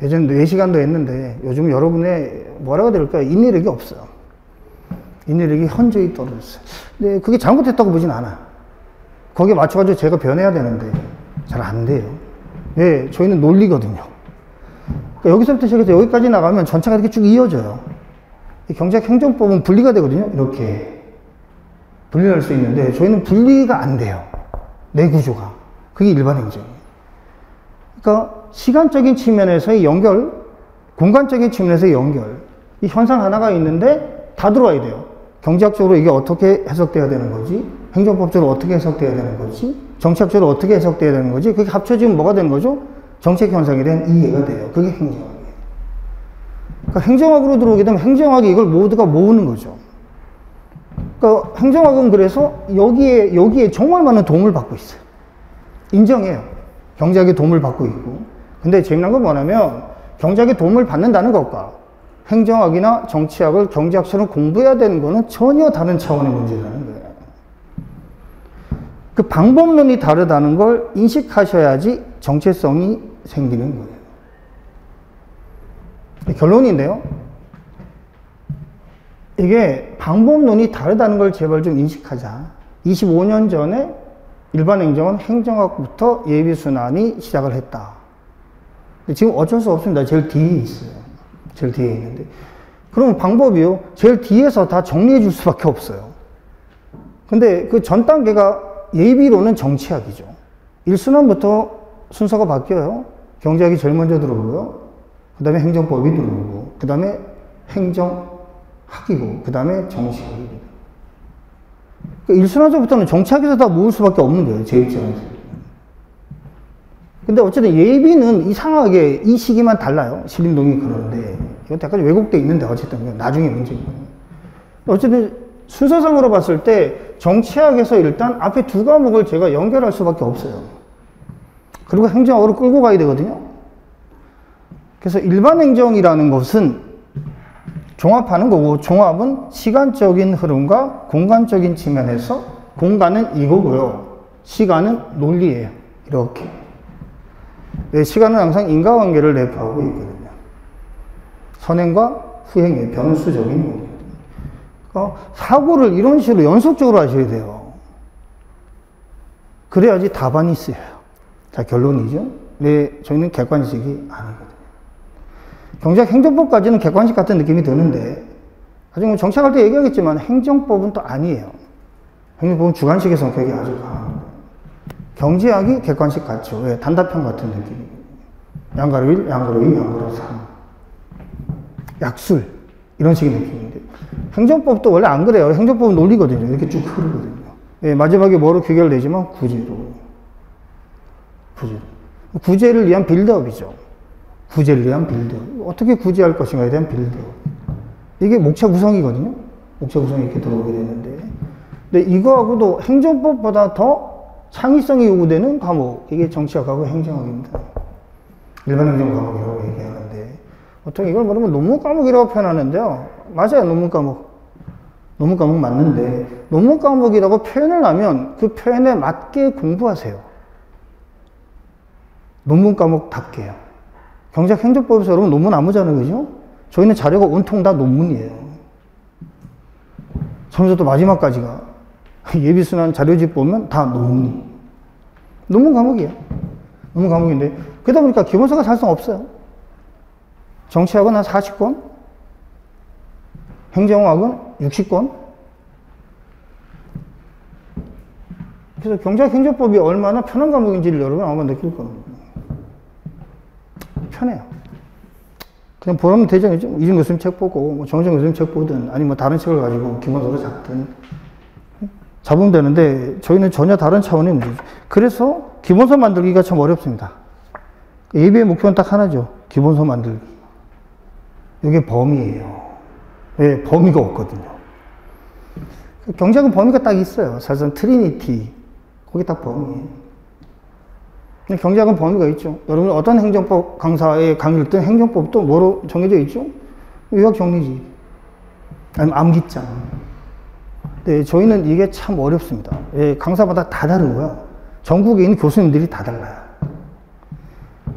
예전에 4시간도 했는데 요즘 여러분의 뭐라고 될까요? 인내력이 없어요. 인내력이 현저히 떨어졌어요. 근데 그게 잘못했다고 보진 않아요. 거기에 맞춰가지고 제가 변해야 되는데 잘 안 돼요. 왜? 저희는 논리거든요. 그러니까 여기서부터 시작해서 여기까지 나가면 전체가 이렇게 쭉 이어져요. 경제학 행정법은 분리가 되거든요. 이렇게 분리할 수 있는데 저희는 분리가 안 돼요. 내 구조가. 그게 일반 행정이에요. 그러니까 시간적인 측면에서의 연결, 공간적인 측면에서의 연결, 이 현상 하나가 있는데 다 들어와야 돼요. 경제학적으로 이게 어떻게 해석돼야 되는 거지? 행정법적으로 어떻게 해석돼야 되는 거지? 정치학적으로 어떻게 해석돼야 되는 거지? 그게 합쳐지면 뭐가 되는 거죠? 정책 현상에 대한 이해가 돼요. 그게 행정학이에요. 그러니까 행정학으로 들어오게 되면 행정학이 이걸 모두가 모으는 거죠. 그러니까 행정학은 그래서 여기에 정말 많은 도움을 받고 있어요. 인정해요. 경제학의 도움을 받고 있고. 근데 재미난 건 뭐냐면 경제학의 도움을 받는다는 것과 행정학이나 정치학을 경제학처럼 공부해야 되는 거는 전혀 다른 차원의 문제라는 거예요. 그 방법론이 다르다는 걸 인식하셔야지 정체성이 생기는 거예요. 결론인데요. 이게 방법론이 다르다는 걸 제발 좀 인식하자. 25년 전에 일반 행정은 행정학부터 예비순환이 시작을 했다. 근데 지금 어쩔 수 없습니다. 제일 뒤에 있어요. 제일 뒤에 있는데. 그럼 방법이요. 제일 뒤에서 다 정리해 줄 수밖에 없어요. 근데 그 전 단계가 예비로는 정치학이죠. 1순환부터 순서가 바뀌어요. 경제학이 제일 먼저 들어오고요. 그 다음에 행정법이 들어오고, 그 다음에 행정학이고, 그 다음에 정치학이고. 그러니까 1순환서부터는 정치학에서 다 모을 수밖에 없는 거예요. 제 입장에서. 근데 어쨌든 예비는 이상하게 이 시기만 달라요. 신림동이 그러는데. 이건 약간 왜곡돼 있는데, 어쨌든 나중에 문제고. 어쨌든 순서상으로 봤을 때 정치학에서 일단 앞에 두 과목을 제가 연결할 수밖에 없어요. 그리고 행정학으로 끌고 가야 되거든요. 그래서 일반 행정이라는 것은 종합하는 거고, 종합은 시간적인 흐름과 공간적인 측면에서 공간은 이거고요. 시간은 논리예요. 이렇게. 시간은 항상 인과관계를 내포하고 있거든요. 선행과 후행의 변수적인 거거든요. 그러니까 사고를 이런 식으로 연속적으로 하셔야 돼요. 그래야지 답안이 있어요. 자, 결론이죠. 네, 저희는 객관식이 아니거든요. 경제학 행정법까지는 객관식 같은 느낌이 드는데, 나중에 뭐 정치학할 때 얘기하겠지만 행정법은 또 아니에요. 행정법은 주관식의 성격이 아주 강합니다. 경제학이 객관식 같죠. 왜? 단답형 같은 느낌이에요. 양가로 1, 양가로 2, 양가로 3. 약술. 이런 식의 느낌인데. 행정법도 원래 안 그래요. 행정법은 논리거든요. 이렇게 쭉 흐르거든요. 예, 마지막에 뭐로 귀결되지만 구제로. 구제를 위한 빌드업이죠. 구제를 위한 빌드업. 어떻게 구제할 것인가에 대한 빌드업. 이게 목차 구성이거든요. 목차 구성이 이렇게 들어오게 되는데. 근데 이거하고도 행정법보다 더 창의성이 요구되는 과목. 이게 정치학하고 행정학입니다. 일반 행정 과목이라고 얘기하는데. 보통 이걸 모르면 논문 과목이라고 표현하는데요. 맞아요. 논문 과목. 논문 과목 맞는데, 논문 과목이라고 표현을 하면 그 표현에 맞게 공부하세요. 논문 과목답게요. 경제학 행정법에서 여러분 논문 안 보잖아요. 그죠? 저희는 자료가 온통 다 논문이에요. 처음부터 마지막까지가 예비순환 자료집 보면 다 논문이. 논문 과목이에요. 논문 과목인데, 그러다 보니까 기본서가 사실상 없어요. 정치학은 한 40권, 행정학은 60권. 그래서 경제학 행정법이 얼마나 편한 과목인지를 여러분 아마 느낄 겁니다. 편해요. 그냥 보면 되죠. 이준 교수님 책 보고, 뭐 정정 교수님 책 보든, 아니면 뭐 다른 책을 가지고 기본서를 잡든, 잡으면 되는데, 저희는 전혀 다른 차원의 문제죠. 그래서 기본서 만들기가 참 어렵습니다. 예비의 목표는 딱 하나죠. 기본서 만들기. 이게 범위예요. 예, 범위가 없거든요. 경제학은 범위가 딱 있어요. 사실상 트리니티. 거기 딱 범위예요. 경제학은 범위가 있죠. 여러분 어떤 행정법 강사의 강의를 듣든 행정법도 뭐로 정해져 있죠? 요약 정리지. 아니면 암기장. 네, 저희는 이게 참 어렵습니다. 예, 강사마다 다 다르고요. 전국에 있는 교수님들이 다 달라요.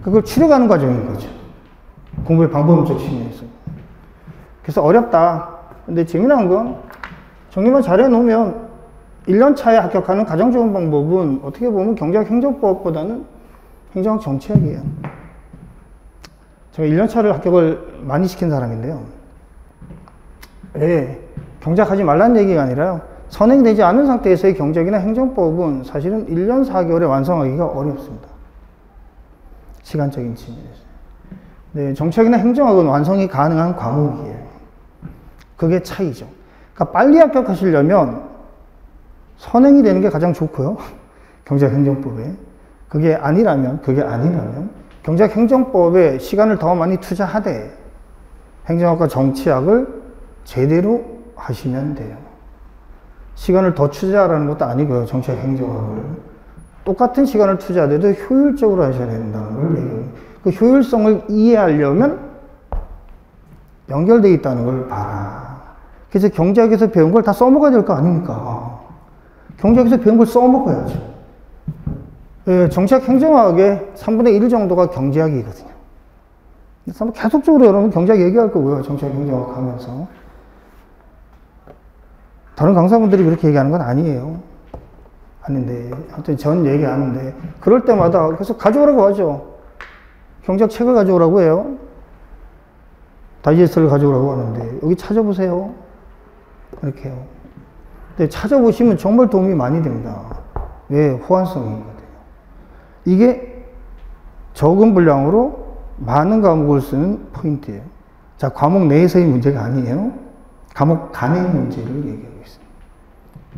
그걸 추려가는 과정인 거죠. 공부의 방법적 측면에서. 그래서 어렵다. 근데 재미난 건 정리만 잘해 놓으면 1년 차에 합격하는 가장 좋은 방법은 어떻게 보면 경제학 행정법보다는 행정학 정치학이에요. 제가 1년차를 합격을 많이 시킨 사람인데요. 왜 경작하지 말라는 얘기가 아니라요. 선행되지 않은 상태에서의 경작이나 행정법은 사실은 1년 4개월에 완성하기가 어렵습니다. 시간적인 측면에서. 네, 정책이나 행정학은 완성이 가능한 과목이에요. 그게 차이죠. 그러니까 빨리 합격하시려면 선행이 되는 게 가장 좋고요. 경작행정법에. 그게 아니라면 경작행정법에 시간을 더 많이 투자하되 행정학과 정치학을 제대로 하시면 돼요. 시간을 더 투자하라는 것도 아니고요. 정치학 행정학을. 똑같은 시간을 투자하더라도 효율적으로 하셔야 된다는 걸 얘기해요. 그 효율성을 이해하려면 연결되어 있다는 걸 봐라. 그래서 경제학에서 배운 걸 다 써먹어야 될 거 아닙니까? 경제학에서 배운 걸 써먹어야죠. 예, 정치학 행정학의 3분의 1 정도가 경제학이거든요. 그래서 계속적으로 여러분 경제학 얘기할 거고요. 정치학 행정학 하면서. 다른 강사분들이 그렇게 얘기하는 건 아니에요. 아닌데, 하여튼 전 얘기하는데, 그럴 때마다 계속 가져오라고 하죠. 경제학 책을 가져오라고 해요. 다이제스트를 가져오라고 하는데, 여기 찾아보세요. 이렇게 해요. 근데 찾아보시면 정말 도움이 많이 됩니다. 왜? 호환성이거든요. 이게 적은 분량으로 많은 과목을 쓰는 포인트예요. 자, 과목 내에서의 문제가 아니에요. 과목 간의 문제를 얘기하고 있습니다.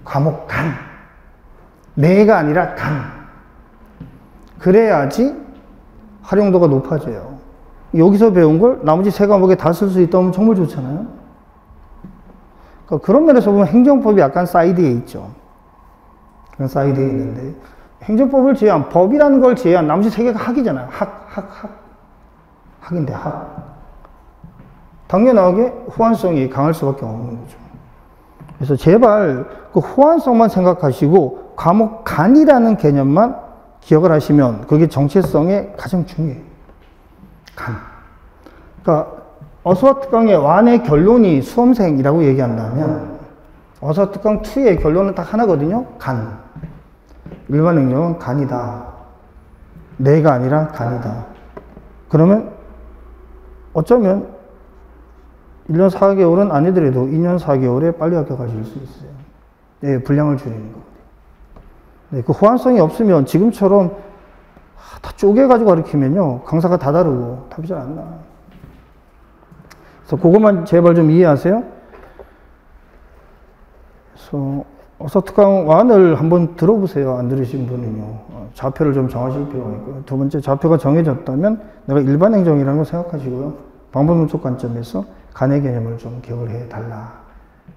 과목 간. 내가 아니라 간. 그래야지 활용도가 높아져요. 여기서 배운 걸 나머지 3과목에 다 쓸 수 있다면 정말 좋잖아요. 그러니까 그런 면에서 보면 행정법이 약간 사이드에 있죠. 그런 사이드에 있는데, 행정법을 제외한, 법이라는 걸 제외한 나머지 3개가 학이잖아요. 학인데, 학. 당연하게 호환성이 강할 수밖에 없는 거죠. 그래서 제발 그 호환성만 생각하시고 과목 간이라는 개념만 기억을 하시면 그게 정체성에 가장 중요해요. 간. 그러니까 어서특강의 완의 결론이 수험생이라고 얘기한다면 어서특강 2의 결론은 딱 하나거든요. 간. 일반 행정은 간이다. 내가 아니라 간이다. 그러면 어쩌면 1년 4개월은 아니더라도 2년 4개월에 빨리 합격하실 수 있어요. 네, 분량을 줄이는 겁니다. 네, 그 호환성이 없으면 지금처럼 다 쪼개가지고 가르치면요. 강사가 다 다르고 답이 잘 안 나와요. 그래서 그것만 제발 좀 이해하세요. 그래서 어서특강 1을 한번 들어보세요. 안 들으신 분은요. 좌표를 좀 정하실 필요가 있고요. 두 번째, 좌표가 정해졌다면 내가 일반 행정이라는 걸 생각하시고요. 방법론적 관점에서 간의 개념을 좀 기억을 해달라.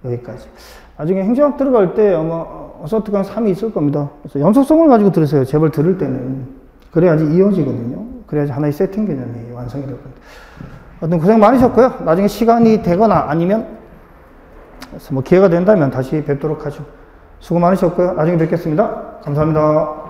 여기까지. 나중에 행정학 들어갈 때 아마 어서특강 3이 있을 겁니다. 그래서 연속성을 가지고 들으세요. 제발 들을 때는. 그래야지 이어지거든요. 그래야지 하나의 세팅 개념이 완성이 될 겁니다. 하여튼 고생 많으셨고요. 나중에 시간이 되거나 아니면 뭐 기회가 된다면 다시 뵙도록 하죠. 수고 많으셨고요. 나중에 뵙겠습니다. 감사합니다.